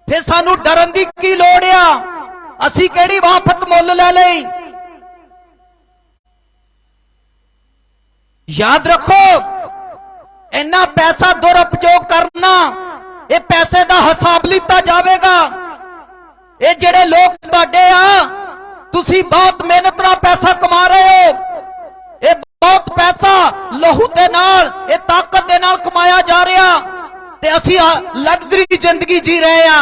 ਫਿਰ ਸਾਨੂੰ ਡਰਨ ਦੀ ਕੀ ਲੋੜ ਆ? ਅਸੀਂ ਕਿਹੜੀ ਵਾਫਤ ਮੁੱਲ ਲੈ ਲਈ? ਯਾਦ ਰੱਖੋ, ਇੰਨਾ ਪੈਸਾ ਦੁਰਉਪਯੋਗ ਕਰਨਾ, ਇਹ ਪੈਸੇ ਦਾ ਹਿਸਾਬ ਲਿੱਤਾ ਜਾਵੇਗਾ। ਇਹ ਜਿਹੜੇ ਲੋਕ ਤੁਹਾਡੇ ਆ, ਤੁਸੀਂ ਬਹੁਤ ਮਿਹਨਤ ਨਾਲ ਪੈਸਾ ਕਮਾ ਰਹੇ ਹੋ। ਇਹ ਬਹੁਤ ਪੈਸਾ ਲਹੂ ਦੇ ਨਾਲ, ਇਹ ਤਾਕਤ ਦੇ ਨਾਲ ਕਮਾਇਆ ਜਾ ਰਿਹਾ, ਤੇ ਅਸੀਂ ਲਗਜ਼ਰੀ ਜ਼ਿੰਦਗੀ ਜੀ ਰਹੇ ਆ।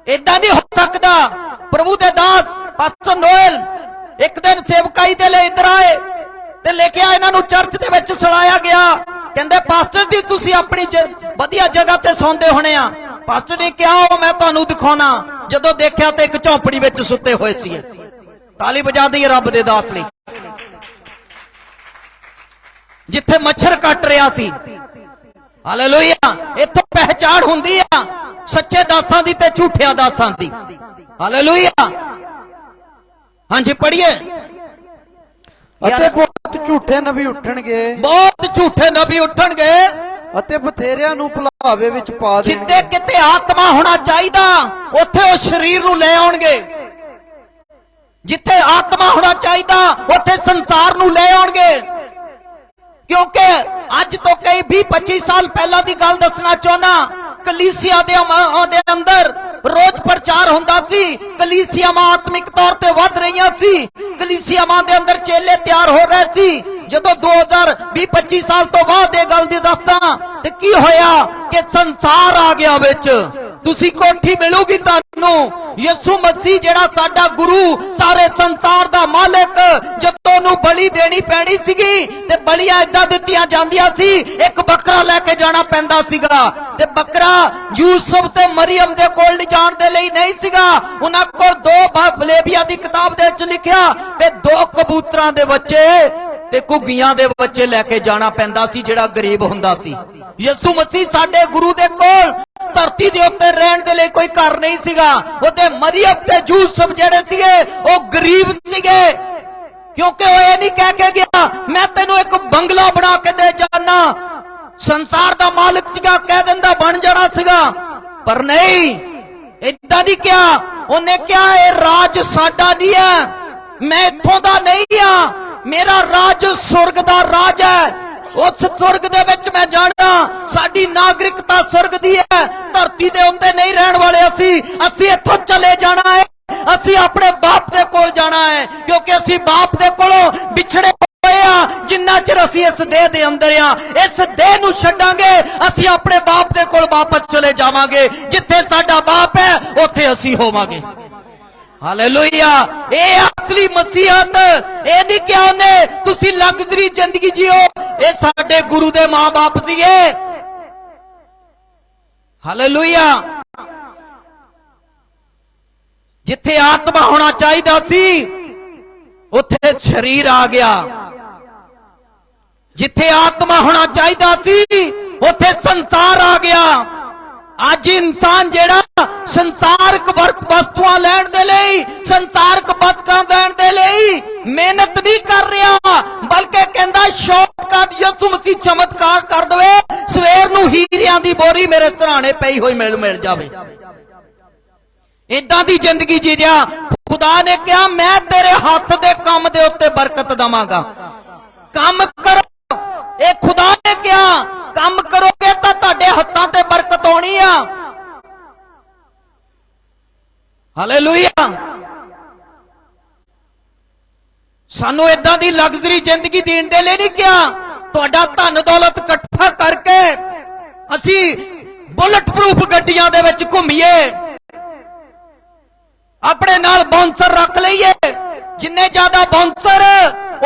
ਏਦਾਂ ਨਹੀਂ ਹੋ ਸਕਦਾ। ਪ੍ਰਭੂ ਦੇ ਦਾਸ ਪਾਸਟਰ ਨੋਇਲ ਇੱਕ ਦਿਨ ਸੇਵਕਾਈ ਦੇ ਲਈ ਇੱਧਰ ਆਏ ਤੇ ਲਿਖਿਆ, ਇਹਨਾਂ ਨੂੰ ਚਰਚ ਦੇ ਵਿੱਚ ਸਲਾਇਆ ਗਿਆ। ਕਹਿੰਦੇ ਪਾਸਟਰ ਜੀ ਤੁਸੀਂ ਆਪਣੀ ਵਧੀਆ ਜਗ੍ਹਾ ਤੇ ਸੌਂਦੇ ਹੋਣੇ ਆ। ਪਾਸਟਰ ਨੇ ਕਿਹਾ, ਉਹ ਮੈਂ ਤੁਹਾਨੂੰ ਦਿਖਾਉਣਾ। ਜਦੋਂ ਦੇਖਿਆ ਤੇ ਇੱਕ ਝੌਂਪੜੀ ਵਿੱਚ ਸੁੱਤੇ ਹੋਏ ਸੀ। ਤਾਲੀ ਵਜਾ ਦਈਏ ਰੱਬ ਦੇ ਦਾਸ ਲਈ। ਜਿੱਥੇ ਮੱਛਰ ਕੱਟ ਰਿਹਾ ਸੀ। ਹਾਲੇਲੂਇਆ। ਇੱਥੋਂ ਪਹਿਚਾਣ ਹੁੰਦੀ ਆ ਸੱਚੇ ਦਾਸਾਂ ਦੀ ਤੇ ਝੂਠਿਆਂ ਦਾਸਾਂ ਦੀ। ਹਾਲੇਲੂਇਆ। ਹਾਂਜੀ ਪੜ੍ਹੀਏ। ਅਤੇ ਬਹੁਤ ਝੂਠੇ ਨਬੀ ਉੱਠਣਗੇ, ਬਹੁਤ ਝੂਠੇ ਨਬੀ ਉੱਠਣਗੇ, ਅਤੇ ਬਥੇਰਿਆਂ ਨੂੰ ਭੁਲਾਵੇ ਵਿੱਚ ਪਾ ਦੇਣਗੇ। ਜਿੱਥੇ ਕਿਤੇ ਆਤਮਾ ਹੋਣਾ ਚਾਹੀਦਾ, ਉੱਥੇ ਉਹ ਸਰੀਰ ਨੂੰ ਲੈ ਆਉਣਗੇ। ਜਿੱਥੇ ਆਤਮਾ ਹੋਣਾ ਚਾਹੀਦਾ, ਉੱਥੇ ਸੰਸਾਰ ਨੂੰ ਲੈ ਆਉਣਗੇ। ਕਿਉਂਕਿ ਅੱਜ ਤੋਂ ਕਈ 20-25 ਸਾਲ ਪਹਿਲਾਂ ਦੀ ਗੱਲ ਦੱਸਣਾ ਚਾਹੁੰਦਾ। ਕਲੀਸਿਆ ਦੇ ਅੰਦਰ ਰੋਜ਼ ਪ੍ਰਚਾਰ ਹੁੰਦਾ ਸੀ। ਕਲੀਸਿਆਵਾਂ ਆਤਮਿਕ ਤੌਰ ਤੇ ਵੱਧ ਰਹੀਆਂ ਸੀ। ਕਲੀਸਿਆਵਾਂ ਦੇ ਅੰਦਰ ਚੇਲੇ ਤਿਆਰ ਹੋ ਰਹੇ ਸੀ। ਜਦੋਂ 2020-25 ਸਾਲ ਤੋਂ ਬਾਅਦ ਇਹ ਗੱਲ ਦੀ ਦੱਸਾਂ ਤੇ ਕੀ ਹੋਇਆ ਕਿ ਸੰਸਾਰ ਆ ਗਿਆ ਵਿੱਚ। ਤੁਸੀਂ ਕੋਠੀ ਮਿਲੂਗੀ ਤੁਹਾਨੂੰ। ਯਿਸੂ ਮਸੀਹ ਜਿਹੜਾ ਸਾਡਾ ਗੁਰੂ, ਸਾਰੇ ਸੰਸਾਰ ਦਾ ਮਾਲਕ, ਜਦੋਂ ਨੂੰ ਬਲੀ ਦੇਣੀ ਪੈਣੀ ਸੀਗੀ ਤੇ ਬਲੀਆਂ ਇਦਾਂ ਦਿੱਤੀਆਂ ਜਾਂਦੀਆਂ ਸੀ, ਇੱਕ ਬੱਕਰਾ ਲੈ ਕੇ ਜਾਣਾ ਪੈਂਦਾ ਸੀਗਾ ਤੇ ਬੱਕਰਾ ਯੂਸਫ ਤੇ ਮਰੀਮ ਦੇ ਕੋਲ ਲਿਜਾਣ ਦੇ ਲਈ ਨਹੀਂ ਸੀਗਾ। ਉਹਨਾਂ ਕੋਲ 2 ਲੇਵੀਆਂ ਦੀ ਕਿਤਾਬ ਦੇ ਵਿੱਚ ਲਿਖਿਆ ਤੇ 2 ਕਬੂਤਰਾਂ ਦੇ ਬੱਚੇ ਤੇ ਘੁੱਗੀਆਂ ਦੇ ਬੱਚੇ ਲੈ ਕੇ ਜਾਣਾ ਪੈਂਦਾ ਸੀ ਜਿਹੜਾ ਗਰੀਬ ਹੁੰਦਾ ਸੀ। ਯਿਸੂ ਮਸੀਹ ਸਾਡੇ ਗੁਰੂ ਦੇ ਕੋਲ ਧਰਤੀ ਦੇ ਉੱਤੇ ਰਹਿਣ ਦੇ ਲਈ ਕੋਈ ਘਰ ਨਹੀਂ ਸੀਗਾ। ਉਹਦੇ ਮਰੀਮ ਤੇ ਯੂਸਫ ਜਿਹੜੇ ਸੀਗੇ ਉਹ ਗਰੀਬ ਸੀਗੇ, ਕਿਉਂਕਿ ਉਹ ਇਹ ਨਹੀਂ ਕਹਿ ਕੇ ਗਿਆ ਮੈਂ ਤੈਨੂੰ ਇੱਕ ਬੰਗਲਾ ਬਣਾ ਕੇ ਦੇ ਜਾਣਾ। ਸੰਸਾਰ ਦਾ ਮਾਲਕ ਸੀਗਾ, ਕਹਿ ਦਿੰਦਾ ਬਣ ਜਾਣਾ ਸੀਗਾ, ਪਰ ਨਹੀਂ, ਇਦਾਂ ਨਹੀਂ ਕਿਹਾ। ਉਹਨੇ ਕਿਹਾ ਇਹ ਰਾਜ ਸਾਡਾ ਨਹੀਂ ਹੈ, ਮੈਂ ਇੱਥੋਂ ਦਾ ਨਹੀਂ ਆ, ਮੇਰਾ ਰਾਜ ਸੁਰਗ ਦਾ ਰਾਜ ਹੈ। ਉਸ ਸੁਰਗ ਦੇ ਵਿੱਚ ਮੈਂ ਜਾਣਾ, ਸਾਡੀ ਨਾਗਰਿਕਤਾ ਸੁਰਗ ਦੀ ਹੈ, ਧਰਤੀ ਦੇ ਉੱਤੇ ਨਹੀਂ ਰਹਿਣ ਵਾਲੇ ਅਸੀਂ ਇੱਥੋਂ ਚਲੇ ਜਾਣਾ ਹੈ, ਅਸੀਂ ਆਪਣੇ ਬਾਪ ਦੇ ਕੋਲ ਜਾਣਾ ਹੈ, ਕਿਉਂਕਿ ਅਸੀਂ ਬਾਪ ਦੇ ਕੋਲੋਂ ਵਿਛੜੇ ਹੋਏ ਆ। ਜਿੰਨਾ ਚਿਰ ਅਸੀਂ ਇਸ ਦੇਹ ਦੇ ਅੰਦਰ ਆ, ਇਸ ਦੇਹ ਨੂੰ ਛੱਡਾਂਗੇ, ਅਸੀਂ ਆਪਣੇ ਬਾਪ ਦੇ ਕੋਲ ਵਾਪਸ ਚਲੇ ਜਾਵਾਂਗੇ। ਜਿੱਥੇ ਸਾਡਾ ਬਾਪ ਹੈ ਉੱਥੇ ਅਸੀਂ ਹੋਵਾਂਗੇ। ਹਾਲੇਲੂਇਆ। ਇਹ ਅਸਲੀ ਮਸੀਹਤ। ਇਹ ਨਹੀਂ ਕਿ ਉਹਨੇ ਤੁਸੀਂ ਲਗਜ਼ਰੀ ਜ਼ਿੰਦਗੀ ਜੀਓ, ਇਹ ਸਾਡੇ ਗੁਰੂ ਦੇ ਮਾਂ-ਬਾਪ ਸੀਗੇ। ਹਾਲੇਲੂਇਆ। ਜਿੱਥੇ ਆਤਮਾ ਹੋਣਾ ਚਾਹੀਦਾ ਸੀ ਉੱਥੇ ਸਰੀਰ ਆ ਗਿਆ, ਜਿੱਥੇ ਆਤਮਾ ਹੋਣਾ ਚਾਹੀਦਾ ਸੀ ਉੱਥੇ ਸੰਸਾਰ ਆ ਗਿਆ। ਅੱਜ ਇਨਸਾਨ ਜਿਹੜਾ ਸੰਸਾਰਕ ਵਸਤੂਆਂ ਲੈਣ ਦੇ ਲਈ, ਸੰਸਾਰਕ ਬਦਕਾਂ ਲੈਣ ਦੇ ਲਈ ਮਿਹਨਤ ਨਹੀਂ ਕਰ ਰਿਹਾ, ਬਲਕਿ ਕਹਿੰਦਾ ਸ਼ਾਰਟਕਟ ਯਿਸੂ ਮਸੀਹ ਚਮਤਕਾਰ ਕਰ ਦਵੇ, ਸਵੇਰ ਨੂੰ ਹੀਰਿਆਂ ਦੀ ਬੋਰੀ ਮੇਰੇ ਸਿਰਹਾਣੇ ਪਈ ਹੋਈ ਮਿਲ ਜਾਵੇ। ਇਦਾਂ ਦੀ ਜ਼ਿੰਦਗੀ ਜੀ ਰਿਹਾ। ਖੁਦਾ ਨੇ ਕਿਹਾ ਮੈਂ ਤੇਰੇ ਹੱਥ ਦੇ ਕੰਮ ਦੇ ਉੱਤੇ ਬਰਕਤ ਦਵਾਂਗਾ, ਕੰਮ ਕਰੋ। ਇਹ ਖੁਦਾ ਨੇ ਕਿਹਾ ਕੰਮ ਕਰੋਗੇ ਤਾਂ ਤੁਹਾਡੇ ਹੱਥਾਂ ਤੇ ਬਰਕਤ ਆਉਣੀ ਆ। ਹਾਲੇਲੂਇਆ। ਸਾਨੂੰ ਇਦਾਂ ਦੀ ਲਗਜ਼ਰੀ ਜ਼ਿੰਦਗੀ ਦੇਣ ਦੇ ਲਈ ਨਹੀਂ ਕਿਹਾ ਤੁਹਾਡਾ ਧਨ ਦੌਲਤ ਇਕੱਠਾ ਕਰਕੇ ਅਸੀਂ ਬੁਲਟ ਪ੍ਰੂਫ ਗੱਡੀਆਂ ਦੇ ਵਿੱਚ ਘੁੰਮੀਏ, ਆਪਣੇ ਨਾਲ ਬਾਉਂਸਰ ਰੱਖ ਲਈਏ। ਜਿੰਨੇ ਜ਼ਿਆਦਾ ਬਾਉਂਸਰ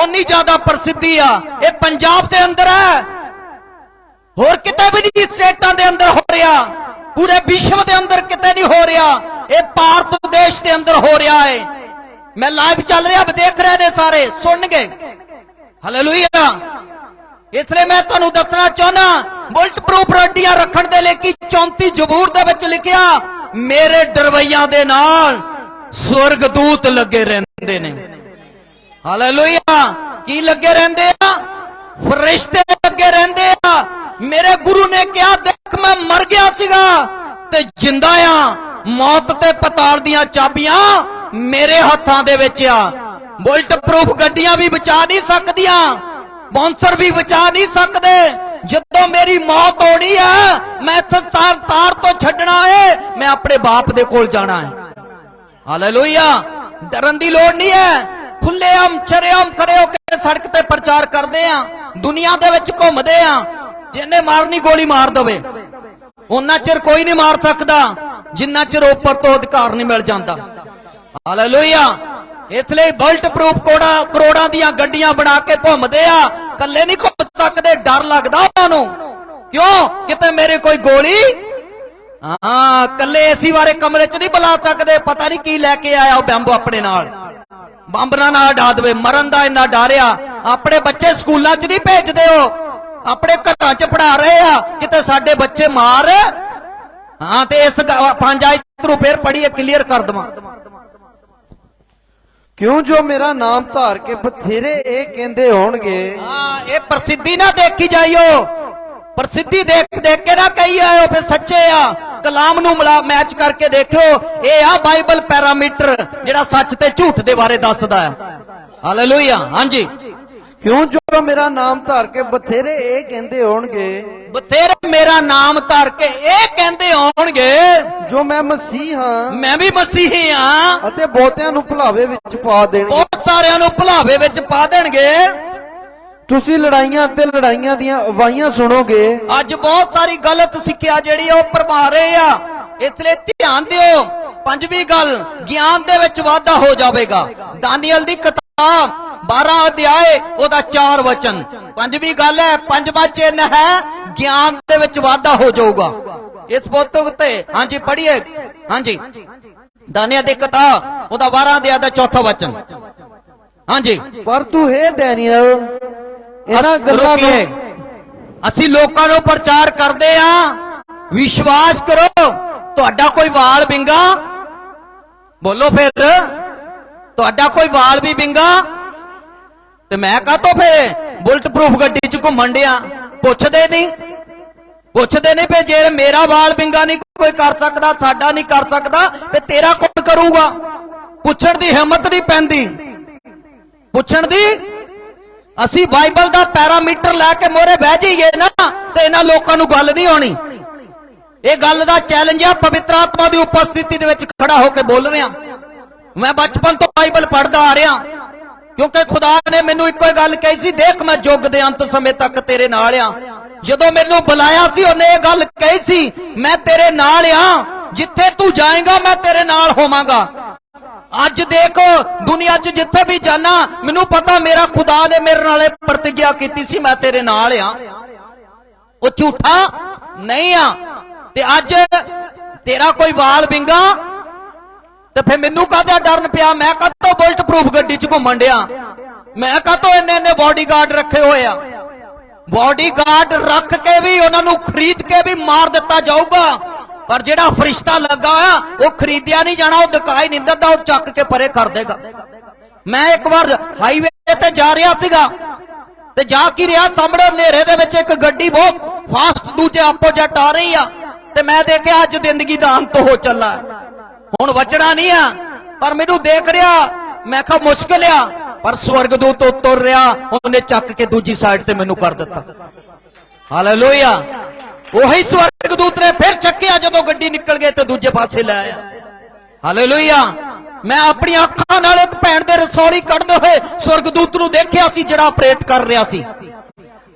ਉਨੀ ਜ਼ਿਆਦਾ ਪ੍ਰਸਿੱਧੀ ਆ। ਇਹ ਪੰਜਾਬ ਦੇ ਅੰਦਰ ਹੈ, ਹੋਰ ਕਿਤੇ ਵੀ ਨਹੀਂ ਸਟੇਟਾਂ ਦੇ ਅੰਦਰ ਹੋ ਰਿਹਾ, ਪੂਰੇ ਵਿਸ਼ਵ ਦੇ ਅੰਦਰ ਕਿਤੇ ਨਹੀਂ ਹੋ ਰਿਹਾ, ਇਹ ਭਾਰਤ ਦੇਸ਼ ਦੇ ਅੰਦਰ ਹੋ ਰਿਹਾ ਹੈ। ਮੈਂ ਲਾਈਵ ਚੱਲ ਰਿਹਾ, ਦੇਖ ਰਹੇ ਨੇ ਸਾਰੇ, ਸੁਣਨਗੇ। ਹਾਲੇਲੂਇਆ। ਇਸ ਲਈ ਮੈਂ ਤੁਹਾਨੂੰ ਦੱਸਣਾ ਚਾਹੁੰਦਾ ਬੁਲਟ ਪ੍ਰੂਫ ਗੱਡੀਆਂ ਰੱਖਣ ਦੇ ਲਈ ਕਿ 34 ਜ਼ਬੂਰ ਦੇ ਵਿੱਚ ਲਿਖਿਆ ਮੇਰੇ ਡਰਵਈਆਂ ਦੇ ਨਾਲ ਸਵਰਗਦੂਤ ਲੱਗੇ ਰਹਿੰਦੇ ਨੇ। ਹਾਲੇਲੂਇਆ। ਕੀ ਲੱਗੇ ਰਹਿੰਦੇ ਆ? ਫਰਿਸ਼ਤੇ ਲੱਗੇ ਰਹਿੰਦੇ ਆ। ਮੇਰੇ ਗੁਰੂ ਨੇ ਕਿਹਾ ਦੇਖ ਮੈਂ ਮਰ ਗਿਆ ਸੀਗਾ ਤੇ ਜਿੰਦਾ ਆ, ਮੌਤ ਤੇ ਪਤਾਲ ਦੀਆਂ ਚਾਬੀਆਂ ਮੇਰੇ ਹੱਥਾਂ ਦੇ ਵਿੱਚ ਆ। ਬੁਲਟ ਪ੍ਰੂਫ ਗੱਡੀਆਂ ਵੀ ਬਚਾ ਨਹੀਂ ਸਕਦੀਆਂ, ਬਾਉਂਸਰ ਵੀ ਬਚਾ ਨਹੀਂ ਸਕਦੇ। ਜਦੋਂ ਮੇਰੀ ਮੌਤ ਹੋਣੀ ਹੈ ਮੈਂ ਇੱਥੇ ਤਾਰ ਤੋਂ ਛੱਡਣਾ ਹੈ, ਮੈਂ ਆਪਣੇ ਬਾਪ ਦੇ ਕੋਲ ਜਾਣਾ ਹੈ। ਹਾਲੇਲੂਇਆ। ਡਰਨ ਦੀ ਲੋੜ ਨਹੀਂ ਹੈ। ਖੁੱਲੇਆਮ ਚਰੇਆਮ ਖੜੇ ਹੋ ਕੇ ਸੜਕ ਤੇ ਪ੍ਰਚਾਰ ਕਰਦੇ ਆ, ਦੁਨੀਆ ਦੇ ਵਿੱਚ ਘੁੰਮਦੇ ਆ। ਜਿਹਨੇ ਮਾਰਨੀ ਗੋਲੀ ਮਾਰ ਦਵੇ, ਉਹਨਾਂ ਚਿਰ ਕੋਈ ਨਹੀਂ ਮਾਰ ਸਕਦਾ ਜਿੰਨਾ ਚਿਰ ਉੱਪਰ ਤੋਂ ਅਧਿਕਾਰ ਨਹੀਂ ਮਿਲ ਜਾਂਦਾ। ਹਾਲੇਲੂਇਆ। ਇਸ ਲਈ ਬੁਲਟ ਪ੍ਰੂਫ ਕਰੋੜਾਂ ਦੀਆਂ ਗੱਡੀਆਂ ਬਣਾ ਕੇ ਘੁੰਮਦੇ ਆ, ਕੱਲੇ ਨਹੀਂ ਘੁੰਮ ਸਕਦੇ, ਡਰ ਲੱਗਦਾ ਉਹਨਾਂ ਨੂੰ। ਕਿਉਂ? ਕਿਤੇ ਮੇਰੇ ਕੋਈ ਗੋਲੀ, ਕੱਲੇ ਏਸੀ ਵਾਲੇ ਕਮਰੇ 'ਚ ਨਹੀਂ ਬੁਲਾ ਸਕਦੇ, ਪਤਾ ਨਹੀਂ ਕੀ ਲੈ ਕੇ ਆਇਆ ਉਹ ਬੰਬ ਆਪਣੇ ਨਾਲ, ਬੰਬ ਨਾਲ ਡਾ ਦੇਵੇ। ਮਰਨ ਦਾ ਇੰਨਾ ਡਰਿਆ। ਆਪਣੇ ਬੱਚੇ ਸਕੂਲਾਂ 'ਚ ਨਹੀਂ ਭੇਜਦੇ, ਹੋ ਆਪਣੇ ਘਰਾਂ 'ਚ ਪੜਾ ਰਹੇ ਆ, ਕਿਤੇ ਸਾਡੇ ਬੱਚੇ ਮਾਰ। ਤੇ ਇਸ 5 ਆਇਤ ਨੂੰ ਫੇਰ ਪੜੀਏ, ਕਲੀਅਰ ਕਰ ਦਵਾਂ। ਕਿਉਂ ਜੋ ਮੇਰਾ ਨਾਮ ਧਾਰ ਕੇ ਬਥੇਰੇ ਇਹ ਕਹਿੰਦੇ ਹੋਣਗੇ। ਇਹ ਪ੍ਰਸਿੱਧੀ ਨਾ ਦੇਖੀ ਜਾਈਓ, ਪ੍ਰਸਿੱਧੀ ਦੇਖ ਕੇ ਨਾ ਕਹੀ ਆਇਓ ਫਿਰ ਸੱਚੇ ਆ। ਕਲਾਮ ਨੂੰ ਮੈਚ ਕਰਕੇ ਦੇਖਿਓ। ਇਹ ਆ ਬਾਈਬਲ ਪੈਰਾਮੀਟਰ ਜਿਹੜਾ ਸੱਚ ਤੇ ਝੂਠ ਦੇ ਬਾਰੇ ਦੱਸਦਾ ਹੈ। ਹਾਲੇਲੂਇਆ। ਹਾਂਜੀ। ਕਿਉਂ ਜੋ ਮੇਰਾ ਨਾਮ ਧਾਰ ਕੇ ਬਥੇਰੇ ਇਹ ਕਹਿੰਦੇ ਹੋਣਗੇ, ਬਥੇਰੇ ਮੇਰਾ ਨਾਮ ਧਾਰ ਕੇ ਇਹ ਕਹਿੰਦੇ ਹੋਣਗੇ ਜੋ ਮੈਂ ਮਸੀਹ ਹਾਂ, ਮੈਂ ਵੀ ਮਸੀਹੀ ਹਾਂ, ਅਤੇ ਬਹੁਤਿਆਂ ਨੂੰ ਭੁਲਾਵੇ ਵਿੱਚ ਪਾ ਦੇਣਗੇ। ਬਹੁਤ ਸਾਰਿਆਂ ਨੂੰ ਭੁਲਾਵੇ ਵਿੱਚ ਪਾ ਦੇਣਗੇ। ਤੁਸੀਂ ਲੜਾਈਆਂ ਤੇ ਲੜਾਈਆਂ ਦੀਆਂ ਅਵਾਈਆਂ ਸੁਣੋਗੇ। ਅੱਜ ਬਹੁਤ ਸਾਰੀ ਗਲਤ ਸਿੱਖਿਆ ਜਿਹੜੀ ਉਹ ਭਰਮਾ ਰਹੇ ਆ। इसलिए ध्यान दियो। पंजवीं गल, ज्ञान दे विच वाधा हो जाएगा। दानियल दी किताब 12 अध्याय ओदा 4 वचन। पंजवीं गल है, पंजवां चिन्ह है, ज्ञान दे विच वाधा हो जाऊगा। इस पुस्तक ते हाँ जी पढ़िए, हाँ जी दानियल दी किताब ओदा 12 अध्याय दा 4 वचन। हाँ जी, पर तू है दानियल इन्हां गल्लां नूं ਅਸੀਂ ਲੋਕਾਂ ਨੂੰ ਪ੍ਰਚਾਰ ਕਰਦੇ ਆ, ਵਿਸ਼ਵਾਸ ਕਰੋ। ਤੁਹਾਡਾ ਕੋਈ ਵਾਲ ਵਿੰਗਾ, ਬੋਲੋ ਫਿਰ, ਤੁਹਾਡਾ ਕੋਈ ਵਾਲ ਵੀ ਵਿੰਗਾ ਤੇ ਮੈਂ ਕਾਹਤੋਂ ਫੇ ਬੁਲਟ ਪ੍ਰੂਫ ਗੱਡੀ 'ਚ ਘੁੰਮਣ ਡਿਆ? ਪੁੱਛਦੇ ਨਹੀਂ ਫੇ ਜੇ ਮੇਰਾ ਵਾਲ ਵਿੰਗਾ ਨਹੀਂ ਕੋਈ ਕਰ ਸਕਦਾ, ਸਾਡਾ ਨਹੀਂ ਕਰ ਸਕਦਾ, ਫੇ ਤੇਰਾ ਕੌਣ ਕਰੂਗਾ? ਪੁੱਛਣ ਦੀ ਹਿੰਮਤ ਨਹੀਂ ਪੈਂਦੀ, ਪੁੱਛਣ ਦੀ। ਅਸੀਂ ਬਾਈਬਲ ਦਾ ਪੈਰਾਮੀਟਰ ਲੈ ਕੇ ਮੋਰੇ ਬਹਿ ਜਾਈਏ ਨਾ ਤੇ ਇਹਨਾਂ ਲੋਕਾਂ ਨੂੰ ਗੱਲ ਨਹੀਂ ਆਉਣੀ। ਇਹ ਗੱਲ ਦਾ ਚੈਲੰਜ ਆ, ਪਵਿੱਤਰ ਆਤਮਾ ਦੀ ਉਪਸਥਿਤੀ ਦੇ ਵਿੱਚ ਖੜਾ ਹੋ ਕੇ ਬੋਲ ਰਿਹਾ। ਮੈਂ ਬਚਪਨ ਤੋਂ ਬਾਈਬਲ ਪੜ੍ਹਦਾ ਆ ਰਿਹਾ, ਕਿਉਂਕਿ ਖੁਦਾ ਨੇ ਮੈਨੂੰ ਇੱਕੋ ਹੀ ਗੱਲ ਕਹੀ ਸੀ, ਦੇਖ ਮੈਂ ਯੁੱਗ ਦੇ ਅੰਤ ਸਮੇਂ ਤੱਕ ਤੇਰੇ ਨਾਲ ਆ। ਜਦੋਂ ਮੈਨੂੰ ਬੁਲਾਇਆ ਸੀ ਉਹਨੇ ਇਹ ਗੱਲ ਕਹੀ ਸੀ, ਮੈਂ ਤੇਰੇ ਨਾਲ ਆ, ਜਿੱਥੇ ਤੂੰ ਜਾਏਗਾ ਮੈਂ ਤੇਰੇ ਨਾਲ ਹੋਵਾਂਗਾ। ਅੱਜ ਦੇਖੋ ਦੁਨੀਆ 'ਚ ਜਿੱਥੇ ਵੀ ਜਾਣਾ, ਮੈਨੂੰ ਪਤਾ ਮੇਰਾ ਖੁਦਾ ਨੇ ਮੇਰੇ ਨਾਲ ਪ੍ਰਤਿਗਿਆ ਕੀਤੀ ਸੀ, ਮੈਂ ਤੇਰੇ ਨਾਲ ਆ। ਉਹ ਝੂਠਾ ਨਹੀਂ ਆ। ਤੇ ਅੱਜ ਤੇਰਾ ਕੋਈ ਵਾਲ ਵਿੰਗਾ ਤੇ ਫੇ ਮੈਨੂੰ ਕਾਹਦਾ ਡਰਨ ਪਿਆ? ਮੈਂ ਕਾਹਤੋਂ ਬੁਲਟ ਪ੍ਰੂਫ ਗੱਡੀ 'ਚ ਘੁੰਮਣ ਡਿਆ? ਮੈਂ ਕਾਹਤੋਂ ਇੰਨੇ ਬਾਡੀਗਾਰਡ ਰੱਖੇ ਹੋਏ ਆ? ਬਾਡੀਗਾਰਡ ਰੱਖ ਕੇ ਵੀ ਉਹਨਾਂ ਨੂੰ ਖਰੀਦ ਕੇ ਵੀ ਮਾਰ ਦਿੱਤਾ ਜਾਊਗਾ, ਪਰ ਜਿਹੜਾ ਫਰਿਸ਼ਤਾ ਲੱਗਾ ਆ ਉਹ ਖਰੀਦਿਆ ਨਹੀਂ ਜਾਣਾ, ਉਹ ਦਿਖਾਈ ਨਹੀਂ ਦਿੰਦਾ, ਉਹ ਚੱਕ ਕੇ ਪਰੇ ਕਰ ਦੇਗਾ। ਮੈਂ ਇੱਕ ਵਾਰ ਹਾਈਵੇ ਤੇ ਜਾ ਰਿਹਾ ਸੀਗਾ ਤੇ ਜਾ ਕੀ ਰਿਹਾ, ਸਾਹਮਣੇ ਹਨੇਰੇ ਦੇ ਵਿੱਚ ਇੱਕ ਗੱਡੀ ਬਹੁਤ ਫਾਸਟ ਦੂਜੇ ਆਪੋਜੀਟ ਆ ਰਹੀ ਆ ਤੇ ਮੈਂ ਦੇਖਿਆ ਅੱਜ ਜ਼ਿੰਦਗੀ ਦਾ ਅੰਤ ਹੋ ਚੱਲਾ, ਹੁਣ ਬਚਣਾ ਨਹੀਂ ਆ। ਪਰ ਮੈਨੂੰ ਦੇਖ ਰਿਹਾ, ਮੈਂ ਕਿਹਾ ਮੁਸ਼ਕਿਲ ਆ, ਪਰ ਸਵਰਗਦੂਤ ਉਤਰ ਰਿਹਾ, ਉਹਨੇ ਚੱਕ ਕੇ ਦੂਜੀ ਸਾਈਡ ਤੇ ਮੈਨੂੰ ਕਰ ਦਿੱਤਾ। ਹਾਲੇਲੂਇਆ। ਉਹੀ ਸਵਰਗਦੂਤ ਨੇ ਫਿਰ ਚੱਕਿਆ ਜਦੋਂ ਗੱਡੀ ਨਿਕਲ ਗਏ ਤੇ ਦੂਜੇ ਪਾਸੇ ਲੈ ਆਇਆ। ਹਾਲੇਲੂਇਆ। ਮੈਂ ਆਪਣੀਆਂ ਅੱਖਾਂ ਨਾਲ ਇੱਕ ਭੈਣ ਦੇ ਰਸੌਲੀ ਕੱਢਦੇ ਹੋਏ ਸਵਰਗਦੂਤ ਨੂੰ ਦੇਖਿਆ ਸੀ ਜਿਹੜਾ ਆਪਰੇਟ ਕਰ ਰਿਹਾ ਸੀ।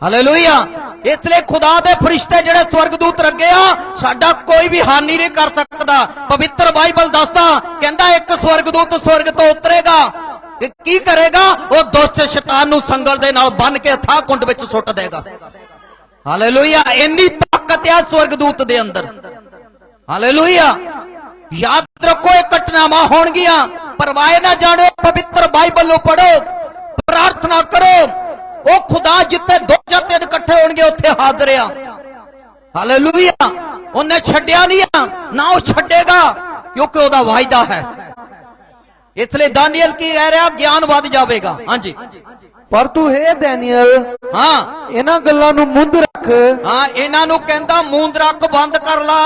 ਹਾਲੇਲੂਇਆ। ਇਸ ਲਈ ਖੁਦਾ ਦੇ ਫਰਿਸ਼ਤੇ ਜਿਹੜੇ ਸਵਰਗਦੂਤ ਲੱਗੇ ਆ, ਸਾਡਾ ਕੋਈ ਵੀ ਹਾਨੀ ਨਹੀਂ ਕਰ ਸਕਦਾ। ਪਵਿੱਤਰ ਬਾਈਬਲ ਦੱਸਦਾ, ਕਹਿੰਦਾ ਇੱਕ ਸਵਰਗਦੂਤ ਸਵਰਗ ਤੋਂ ਉਤਰੇਗਾ, ਕੀ ਕਰੇਗਾ? ਉਹ ਦੁਸ਼ਟ ਸ਼ੈਤਾਨ ਨੂੰ ਸੰਗਲ ਦੇ ਨਾਲ ਬੰਨ ਕੇ ਅਥਾਹ ਕੁੰਡ ਵਿੱਚ ਸੁੱਟ ਦੇਗਾ। ਹਾਲੇਲੂਇਆ। ਇੰਨੀ ਤਾਕਤ ਹੈ ਸਵਰਗਦੂਤ ਦੇ ਅੰਦਰ। ਹਾਲੇਲੂਇਆ। याद रखो ये घटनावां होणगियां, परवाह ना जानो। पवित्र बाइबल नूं पढ़ो, प्रार्थना करो। वो खुदा जिथे दो या तीन इकट्ठे होणगे उत्थे हाजिर आ। हालेलुया। उन्हें छड्डिया नहीं आ, ना वो छड्डेगा, क्योंकि ओदा वायदा है। इसलिए दानियल की कह रहा, ज्ञान वध जावेगा। हाँ जी। पर तू है दानियल, हाँ इन्हां गल्लां नूं मुंद रख। हाँ, इन्हां नूं कहंदा मूंद रख, बंद कर ला।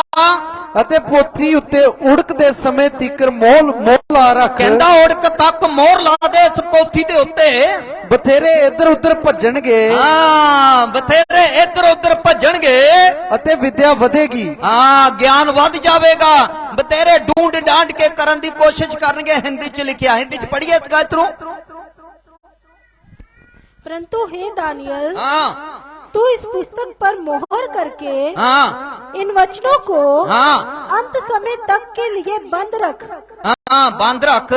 ਅਤੇ ਪੋਥੀ ਉੱਤੇ ਉੜਕ ਦੇ ਸਮੇਂ ਤੀਕਰ ਮੋਹਰ ਲਾ ਰੱਖ। ਕਹਿੰਦਾ ਉੜਕ ਤੱਕ ਮੋਹਰ ਲਾ ਦੇ ਇਸ ਪੋਥੀ ਦੇ ਉੱਤੇ। ਬਥੇਰੇ ਇੱਧਰ ਉੱਧਰ ਭੱਜਣਗੇ। ਹਾਂ, ਬਥੇਰੇ ਇੱਧਰ ਉੱਧਰ ਭੱਜਣਗੇ ਅਤੇ ਵਿਦਿਆ ਵਧੇਗੀ। ਹਾਂ, ਗਿਆਨ ਵੱਧ ਜਾਵੇਗਾ। ਬਥੇਰੇ ਢੂੰਡ ਡਾਂਡ ਕੇ ਕਰਨ ਦੀ ਕੋਸ਼ਿਸ਼ ਕਰਨਗੇ। ਹਿੰਦੀ ਚ ਲਿਖਿਆ, ਹਿੰਦੀ ਚ ਪੜ੍ਹੀਏ ਇਸ ਗੱਲ ਨੂੰ। परंतु हे दानियल, हाँ तू इस पुस्तक पर मोहर करके हाँ इन वचनों को हाँ अंत समय तक के लिए बंद रख। हाँ, बंद रख।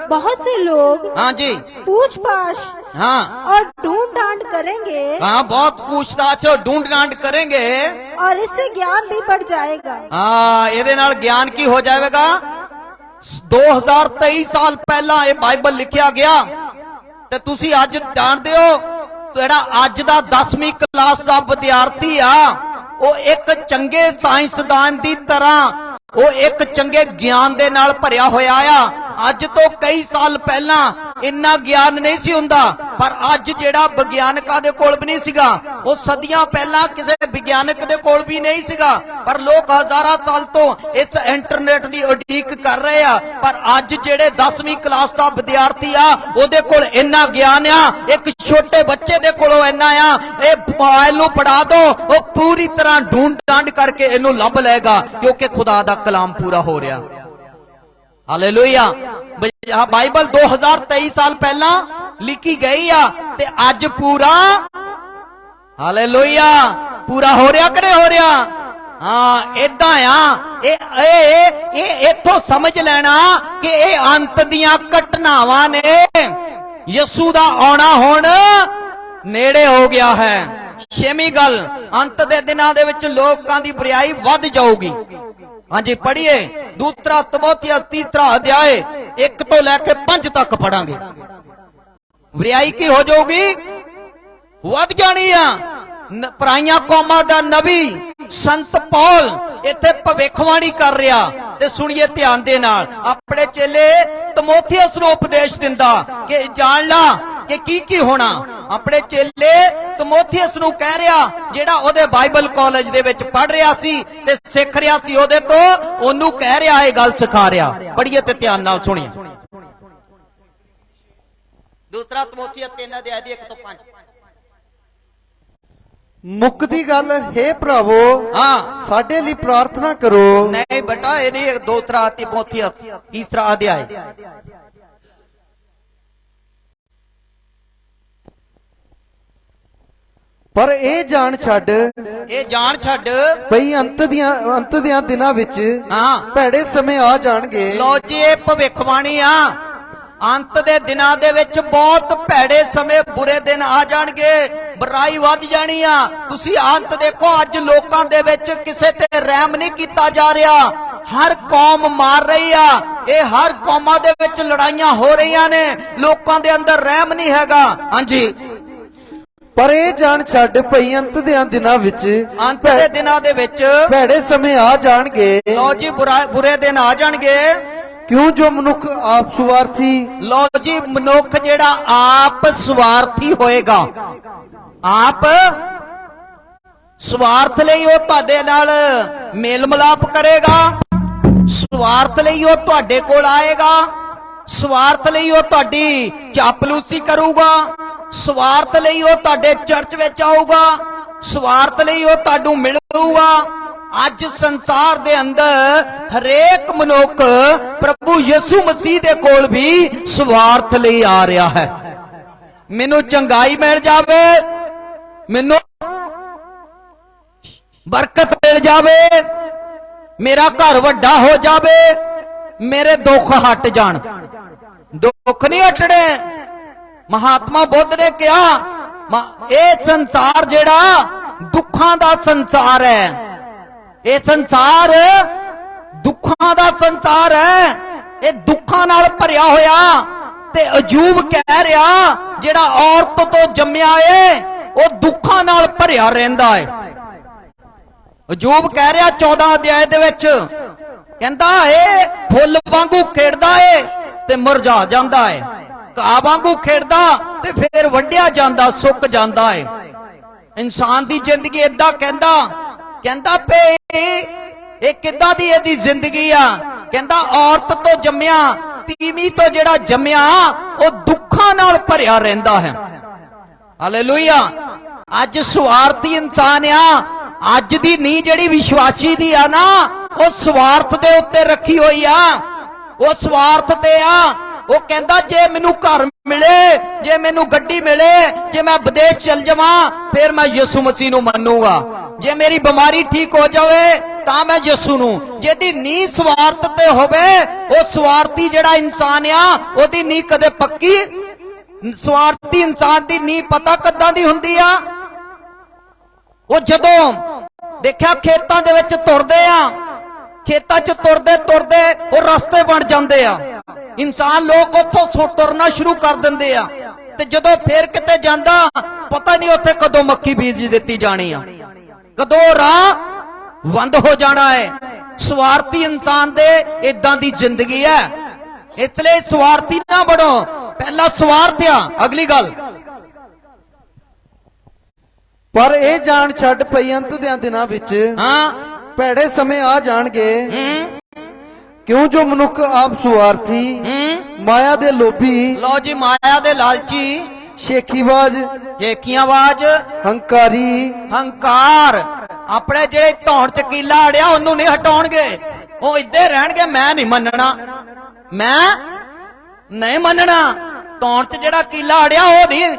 बहुत से लोग हाँ जी, पूछ पाछ हाँ और ढूंढ डांड करेंगे। हाँ, बहुत पूछताछ और ढूंढ डांड करेंगे और इससे ज्ञान भी बढ़ जाएगा। हाँ, ਇਹਦੇ ਨਾਲ ਗਿਆਨ ਕੀ ਹੋ ਜਾਵੇਗਾ? 2023 ਸਾਲ ਪਹਿਲਾਂ ਇਹ ਬਾਈਬਲ ਲਿਖਿਆ ਗਿਆ ਤੇ ਤੁਸੀਂ ਅੱਜ ਜਾਣਦੇ ਹੋ, ਜਿਹੜਾ ਅੱਜ ਦਾ 10ਵੀਂ ਕਲਾਸ ਦਾ ਵਿਦਿਆਰਥੀ ਆ, ਉਹ ਇੱਕ ਚੰਗੇ ਸਾਇੰਸਦਾਨ ਦੀ ਤਰ੍ਹਾਂ, ਉਹ ਇੱਕ ਚੰਗੇ ਗਿਆਨ ਦੇ ਨਾਲ ਭਰਿਆ ਹੋਇਆ ਆ। ਅੱਜ ਤੋਂ ਕਈ ਸਾਲ ਪਹਿਲਾਂ ਇੰਨਾ ਗਿਆਨ ਨਹੀਂ ਸੀ ਹੁੰਦਾ, ਪਰ ਅੱਜ ਜਿਹੜਾ ਵਿਗਿਆਨਕਾਂ ਦੇ ਕੋਲ ਵੀ ਨਹੀਂ ਸੀਗਾ, ਉਹ ਸਦੀਆਂ ਪਹਿਲਾਂ ਕਿਸੇ ਵਿਗਿਆਨਕ ਦੇ ਕੋਲ ਵੀ ਨਹੀਂ ਸੀਗਾ, ਪਰ ਲੋਕ ਹਜ਼ਾਰਾਂ ਸਾਲ ਤੋਂ ਇਸ ਇੰਟਰਨੈਟ ਦੀ ਉਡੀਕ ਕਰ ਰਹੇ ਆ। ਪਰ ਅੱਜ ਜਿਹੜੇ 10ਵੀਂ ਕਲਾਸ ਦਾ ਵਿਦਿਆਰਥੀ ਆ, ਉਹਦੇ ਕੋਲ ਇੰਨਾ ਗਿਆਨ ਆ, ਇੱਕ ਛੋਟੇ ਬੱਚੇ ਦੇ ਕੋਲੋਂ ਇੰਨਾ ਆ। ਇਹ ਮੋਬਾਈਲ ਨੂੰ ਪੜਾ ਦੋ, ਉਹ ਪੂਰੀ ਤਰ੍ਹਾਂ ਢੂੰਡ ਡਾਂਡ ਕਰਕੇ ਇਹਨੂੰ ਲੱਭ ਲਏਗਾ, ਕਿਉਂਕਿ ਖੁਦਾ ਦਾ ਕਲਾਮ ਪੂਰਾ ਹੋ ਰਿਹਾ। ਹਾਲੇਲੂਇਆ। ਬਾਈਬਲ 2023 ਸਾਲ ਪਹਿਲਾਂ ਲਿਖੀ ਗਈ ਆ ਤੇ ਅੱਜ ਪੂਰਾ, ਹਾਲੇਲੂਇਆ, ਪੂਰਾ ਹੋ ਰਿਹਾ ਕਿ ਨਹੀਂ ਹੋ ਰਿਹਾ? हाँ इदा आ इथों समझ लेना कि ये अंत दियां घटनावां ने। यसू दा आना हुण नेड़े हो गया है। छेवीं गल, अंत दे दिनां दे विच लोकां दी बुराई वध जाऊगी। हाँ जी पढ़िए दूसरा तिमोथियुस तीसरा अध्याय 1 तो लेके 5 तक पढ़ांगे। बुराई की हो जाऊगी, वध जानी आ। पराइयां कौमां दा नबी संत पौल इत्थे भविखवाणी कर रहा, ते सुनिए ध्यान दे नाल। अपने चेले तिमोथियुस नूं उपदेश दिंदा कि जान ला कि की होना। अपने चेले तिमोथियुस नूं कह रहा, जेड़ा ओदे बाइबल कॉलेज दे विच पढ़ रहा सी ते सिख रहा सी ओदे तो, ओनू कह रहा है गल सिखा रहा। पढ़िए ते ध्यान नाल सुनिए। दूसरा तिमोथियुस 3 अध्याय 1 तो 5। मुक्ति गल हे भरावो हाँ साडे लिए प्रार्थना करो। नहीं बेटा ये दूसरा तिमोथियुस तीसरा अध्याय। पर ए जान छड़ भई अंत दियां दिनां विच हाँ भैड़े समय आ जाणगे। लो जी ये भविखवाणी आ। अंत दे दिनां दे विच बहुत भैड़े समय बुरे दिन आ जाणगे, बुराई वध जानी आ। तुसी अंत देखो, अज लोकां दे विच किसे ते रहम नहीं कीता जा रहा। हर कौम मार रही आ। ये हर कौमां दे विच लड़ाइयां हो रही ने, लोकां दे अंदर रहम नहीं हैगा। हाँ जी पर ए जान छड़ भई अंत दिनां विच भैड़े समय आ जाणगे। लो जी बुरे दिन आ जाणगे। क्यों जो मनुख आप स्वार्थी, लो जी मनुख जेड़ा आप स्वार्थी होएगा, आप स्वार्थ ਲਈ ਉਹ ਤੁਹਾਡੇ ਨਾਲ ਮੇਲ ਮਿਲਾਪ ਕਰੇਗਾ, स्वार्थ ਲਈ ਉਹ ਤੁਹਾਡੇ ਕੋਲ ਆਏਗਾ, स्वार्थ ਲਈ ਉਹ ਤੁਹਾਡੀ ਚਾਪਲੂਸੀ ਕਰੂਗਾ, स्वार्थ ਲਈ ਉਹ ਤੁਹਾਡੇ ਚਰਚ ਵਿੱਚ ਆਊਗਾ, स्वार्थ ਲਈ ਉਹ ਤੁਹਾਨੂੰ ਮਿਲੂਗਾ। ਅੱਜ ਸੰਸਾਰ ਦੇ ਅੰਦਰ ਹਰੇਕ ਮਨੁੱਖ ਪ੍ਰਭੂ ਯਿਸੂ ਮਸੀਹ ਦੇ ਕੋਲ ਵੀ ਸਵਾਰਥ ਲਈ ਆ ਰਿਹਾ ਹੈ। ਮੈਨੂੰ ਚੰਗਾਈ ਮਿਲ ਜਾਵੇ, ਮੈਨੂੰ ਬਰਕਤ ਮਿਲ ਜਾਵੇ, ਮੇਰਾ ਘਰ ਵੱਡਾ ਹੋ ਜਾਵੇ, ਮੇਰੇ ਦੁੱਖ ਹਟ ਜਾਣ। ਦੁੱਖ ਨਹੀਂ ਹਟਣੇ। महात्मा बुद्ध ने कहा ये संसार जेड़ा दुखां दा संसार है, ये संसार दुखां दा संसार है। ये दुखां नाल भरिया होया। ते अजूब कह रहा जेड़ा औरत तो जम्मिया है वो दुखां नाल भरिया रहिंदा है। अजूब कह रहा 14 अध्याय दे विच कहंदा ए फुੱਲ वांगू खिड़दा है ते मुरझा जांदा है, घाह वांगू खिड़दा ते फिर वड्डिया जांदा, सुक जांदा है। इंसान दी जिंदगी इदा कहंदा पे ये किदां दी इहदी जिंदगी आ। कहंदा औरत तो जम्मिया, तीवी तो जेड़ा जम्मिया वो दुखां नाल भरिया रहिंदा है। हालेलुया। अज स्वार्थी इंसान आ। अज दी नी जेड़ी विश्वासी दी आ ना, वो स्वार्थ दे उत्ते रखी हुई आ। वो स्वार्थ ते आ। वो कहंदा जे मैनू घर मिले, जे मैनू गड्डी मिले, जे मैं विदेश चल जावां फिर मैं यीशु मसीह नू मन्नूंगा। जे मेरी बीमारी ठीक हो जाए तां मैं यीशु नू। जेदी नी स्वार्थ ते होवे, वो स्वार्थी जेड़ा इंसान आ ओदी नी कदे पक्की। स्वार्थी इंसान दी नी पता कद्दां दी हुंदी आ। वो जदों देखिया खेतां दे विच तुरदे आ, खेतां च तुरदे तुरदे वो रस्ते बन जांदे आ। इंसान लोग उथों तुरना शुरू कर देंदे आ ते जदों फिर किते जांदा पता नहीं उत्थे कदों मक्खी बीज दित्ती जानी आ, कदों राह बंद हो जाना है। स्वार्थी इंसान दे इदां दी जिंदगी है। इसलिए स्वार्थी ना बनो। पहला स्वार्थ आ। अगली गल, पर ए जान छड़ पई अंत दियां दिनां विच हाँ भैड़े समय आ जाणगे। क्यों जो मनुख आप स्वार्थी, माया दे लोभी, लो जी माया दे लालची, शेखीबाज, शेखियाबाज, हंकारी, हंकार अपने जेड़े धौण च कीला अड़िया ओनू नहीं हटाउणगे। वो इदे रहणगे मैं नहीं मनना, मैं नहीं मनना। धौण च जेड़ा कीला अड़िया वो नहीं,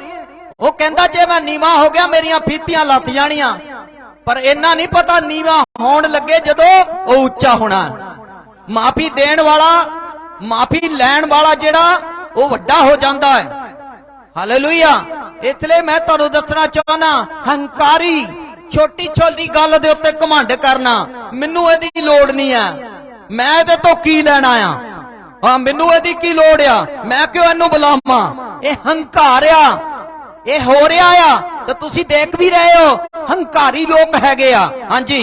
वो कहंदा जे मैं नीवा हो गया मेरियां फीतियां लथ जाणियां। पर इन्ना नहीं पता नीवा होण लगे जदों वो उच्चा होना। माफी देण वाला, माफी लैण वाला जेड़ा वो वड्डा हो जाता है। हालेलुया। इसलिए मैं तुहानू दसना चाहना, हंकारी छोटी छोटी गल दे उत्ते घमंड करना मैनू इहदी लोड़ नहीं है। मैं इहदे तो की लैणा आ, हाँ मैनू इहदी की लोड़ आ, मैं क्यों इहनू बुलावां। ये हंकार आ, ये हो रहा आ, तो तुसी देख भी रहे हो हंकारी लोग हैगे आ। हाँ जी,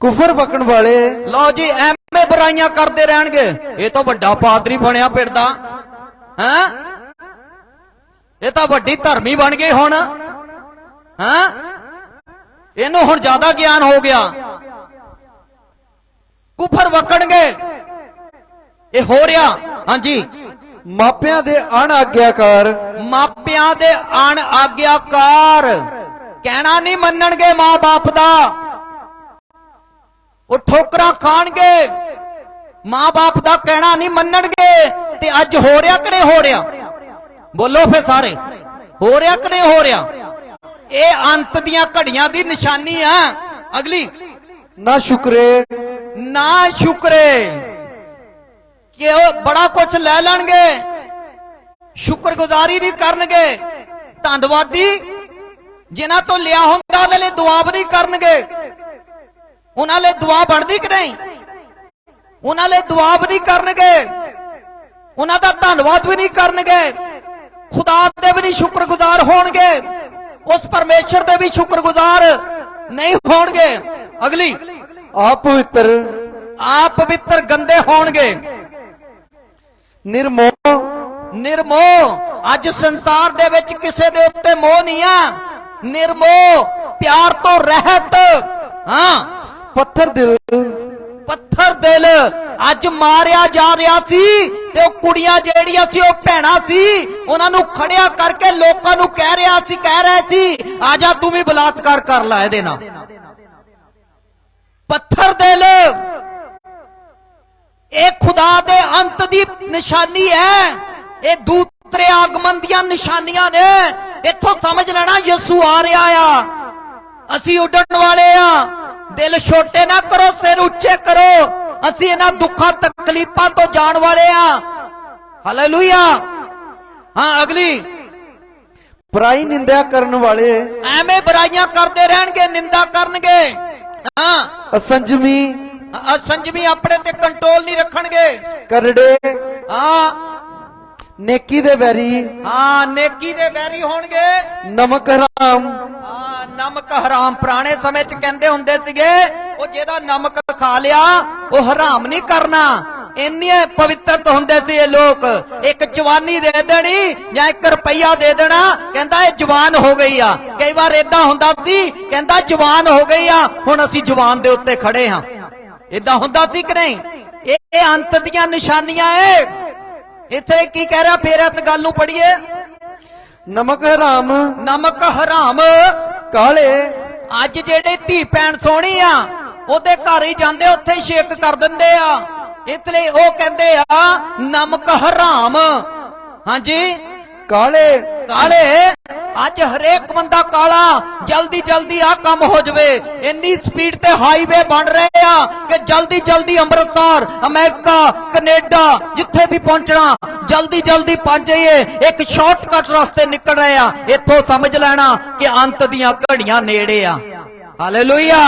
कुफर बकण वाले लो जी एवं बुराइयां करते रहणगे। ये तो बड़ा पादरी बनया फिरदा है, ये तो वड्डी धर्मी बन गए हुण। हाँ इनू हुण ज्यादा ज्ञान हो गया। कुफर वकणगे ये हो रहा। हाँ जी, मापियां दे अणआग्याकार, मापियां दे अणआग्याकार कहना नहीं मनणगे मां बाप दा। वो ठोकरा खाणगे, मां बाप दा कहना नहीं मनणगे। ते अज हो रहा कि नहीं हो रहा? बोलो फिर सारे, हो रहा कि नहीं हो रहा? ये अंत दियां घड़ियां दी निशानी है। अगली, ना शुक्रे ना शुक्रे कि वो बड़ा कुछ ले लैणगे, शुक्रगुजारी नहीं करनगे। धन्नवादी जिन्हां तो लिया हुंदा उन्हां लई दुआ भी नहीं करनगे। उन्हां लई दुआ बनदी कि नहीं? उन्हां लई दुआ भी नहीं करनगे, उन्हां दा धन्नवाद भी नहीं करनगे। खुदा दे भी नहीं शुक्रगुजार होणगे, उस परमेश्वर दे भी शुक्रगुजार नहीं होणगे। अगली, आप पवित्र गंदे होणगे। निर्मोह, निर्मोह अज संसार दे विच किसे दे उत्ते मोह नहीं है। निर्मोह, प्यार तो रहत। हाँ, पत्थर दिल, पत्थर दिल अज मारिया जा रहा सी ते ओ कुड़ियां जेड़ियां सी ओ भैणां सी उन्हां नूं खड़िया करके लोकां नूं कह रहे सी आजा तू भी बलात्कार कर ला इहदे नाल। पत्थर दिल ये खुदा दे अंत दी निशानी है। ये दूसरे आगमन दियां निशानियां ने। इत्थों समझ लेना यसू आ रहा आ, असी उड़न वाले आ। दिल छोटे ना करो, सिर उच्चे करो। असी इन्हां दुखा तकलीफां तो जाण वाले आ। हालेलुया। हाँ अगली, बुराई निंदा करन वाले, एवें बुराइयां करते रहणगे, निंदा करनगे। हाँ, असंजमी, असंजमी अपने ते कंट्रोल नहीं रखणगे। करड़े, हाँ नेकी दे बैरी, हाँ नेकी दे बैरी होणगे। नमक हराम, नमक हराम पुराने समय च कहंदे हुंदे सीगे ओ जेदा नमक खा लिया वो हराम नहीं करना। इन्ने पवित्र तो हुंदे सी ये लोग। एक जवानी दे देनी या 1 रुपया दे देना, कहंदा ये जवान हो गई आ। कई बार इदां हुंदा सी, कहंदा जवान हो गई आ, हुण असीं जवान दे उत्ते खड़े हां। इदां हुंदा सी कि नहीं? ये अंत दियां निशानियां है। इत्थे की कह रहा, फिर इस गल नूं पढ़िए। नमक हराम, नमक हराम काले, अज जेड़े धी भैन सोहनी आ ओदे घर ही जांदे उत्थे ही शेक कर दिंदे आ। इसलिए ओ कहंदे आ नमक हराम। हाँ जी, काले, काले अज हरेक बंदा काला, जल्दी जल्दी आ काम हो जावे। इन्नी स्पीड ते हाईवे बन रहे आ कि जल्दी जल्दी अमृतसर, अमेरिका, कनेडा जिथे भी पहुंचना जल्दी जल्दी पहुंच जाइए। एक शॉर्टकट रास्ते निकल रहे आ। इथों समझ लेना कि अंत दियां घड़ियां नेड़े आ। हालेलुया।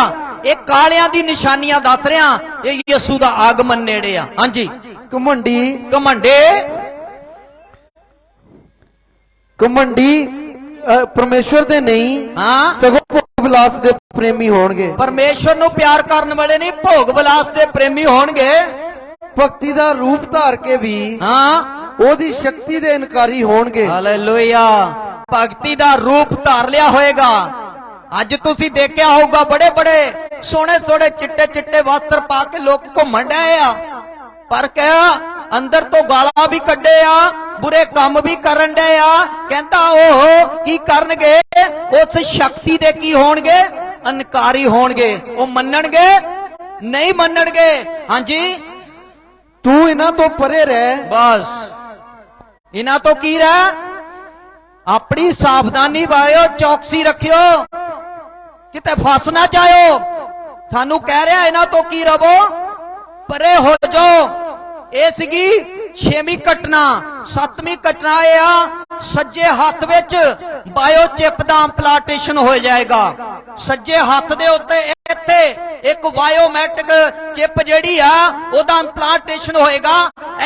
ये कालियां दी निशानियां दस रहा, ये यसू दा आगमन नेड़े आ। हाँ जी, घमंडी, घमंडे, घमंडी परमेश्वर दे नहीं, हाँ सगों भोग विलास दे प्रेमी होणगे। परमेश्वर नूं प्यार करने वाले नहीं, भोग विलास दे प्रेमी होणगे। भक्ति दा रूप धार के भी हाँ ओदी शक्ति दे इनकारी होणगे। हालेलुया। भक्ति दा रूप धार लिया होएगा। अज तुसी देखिया होगा बड़े बड़े सोहने सोहने चिट्टे चिट्टे वस्त्र पा के लोग घूमण डए आ, पर क्या अंदर तो गाला भी कड्डे आ, बुरे काम भी करन डे आ। कहंदा ओह की करनगे? उस शक्ति दे की होणगे? अनकारी होणगे। ओ मन्नणगे? नहीं मन्नणगे। हाँ जी, तू इन्हां तो परे रह। बस इन्हां तो की रह, अपनी सावधानी वालियो, चौकसी रखियो। ਕਿਤੇ ਫਸ ਨਾ ਜਾਇਓ। ਸਾਨੂੰ ਕਹਿ ਰਿਹਾ ਇਹਨਾਂ ਤੋਂ ਕੀ ਰਵੋ, ਪਰੇ ਹੋ ਜਾਓ। ਇਹ ਸੀਗੀ 6ਵੀਂ ਘਟਨਾ। 7ਵੀਂ ਘਟਨਾ ਇਹ ਆ, ਸੱਜੇ ਹੱਥ ਵਿੱਚ ਬਾਇਓਚਿਪ ਦਾ ਇੰਪਲਾਂਟੇਸ਼ਨ ਹੋ ਜਾਏਗਾ। ਸੱਜੇ ਹੱਥ ਦੇ ਉੱਤੇ ਇੱਥੇ ਇੱਕ ਬਾਇਓਮੈਟਿਕ ਚਿਪ ਜਿਹੜੀ ਆ ਉਹਦਾ ਇੰਪਲਾਂਟੇਸ਼ਨ ਹੋਏਗਾ,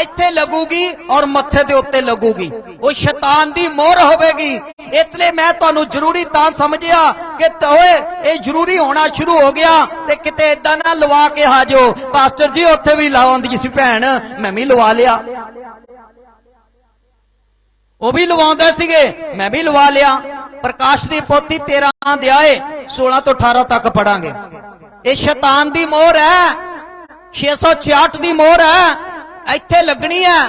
ਇੱਥੇ ਲੱਗੂਗੀ ਔਰ ਮੱਥੇ ਦੇ ਉੱਤੇ ਲੱਗੂਗੀ। ਉਹ ਸ਼ੈਤਾਨ ਦੀ ਮੋਹਰ ਹੋਵੇਗੀ। ਇਸ ਲਈ ਮੈਂ ਤੁਹਾਨੂੰ ਜ਼ਰੂਰੀ ਤਾਂ ਸਮਝਿਆ ਕਿ ਓਏ ਇਹ ਜ਼ਰੂਰੀ ਹੋਣਾ ਸ਼ੁਰੂ ਹੋ ਗਿਆ ਤੇ ਕਿਤੇ ਇਦਾਂ ਨਾ ਲਵਾ ਕੇ ਆ ਜਾਓ, ਪਾਸਟਰ ਜੀ ਉੱਥੇ ਵੀ ਲਾਉਂਦੀ ਸੀ ਭੈਣ, ਮੈਂ ਵੀ ਲਵਾ ਲਿਆ। ਉਹ ਵੀ ਲਵਾਉਂਦੇ ਸੀਗੇ, ਮੈਂ ਵੀ ਲਵਾ ਲਿਆ। ਪ੍ਰਕਾਸ਼ ਦੀ ਪੋਥੀ 13 ਅਧਿਆਏ 16 ਤੋਂ 18 ਤੱਕ ਪੜਾਂਗੇ। ਇਹ ਸ਼ੈਤਾਨ ਦੀ ਮੋਹਰ ਹੈ, 666 ਦੀ ਮੋਹਰ ਹੈ। ਇੱਥੇ ਲੱਗਣੀ ਹੈ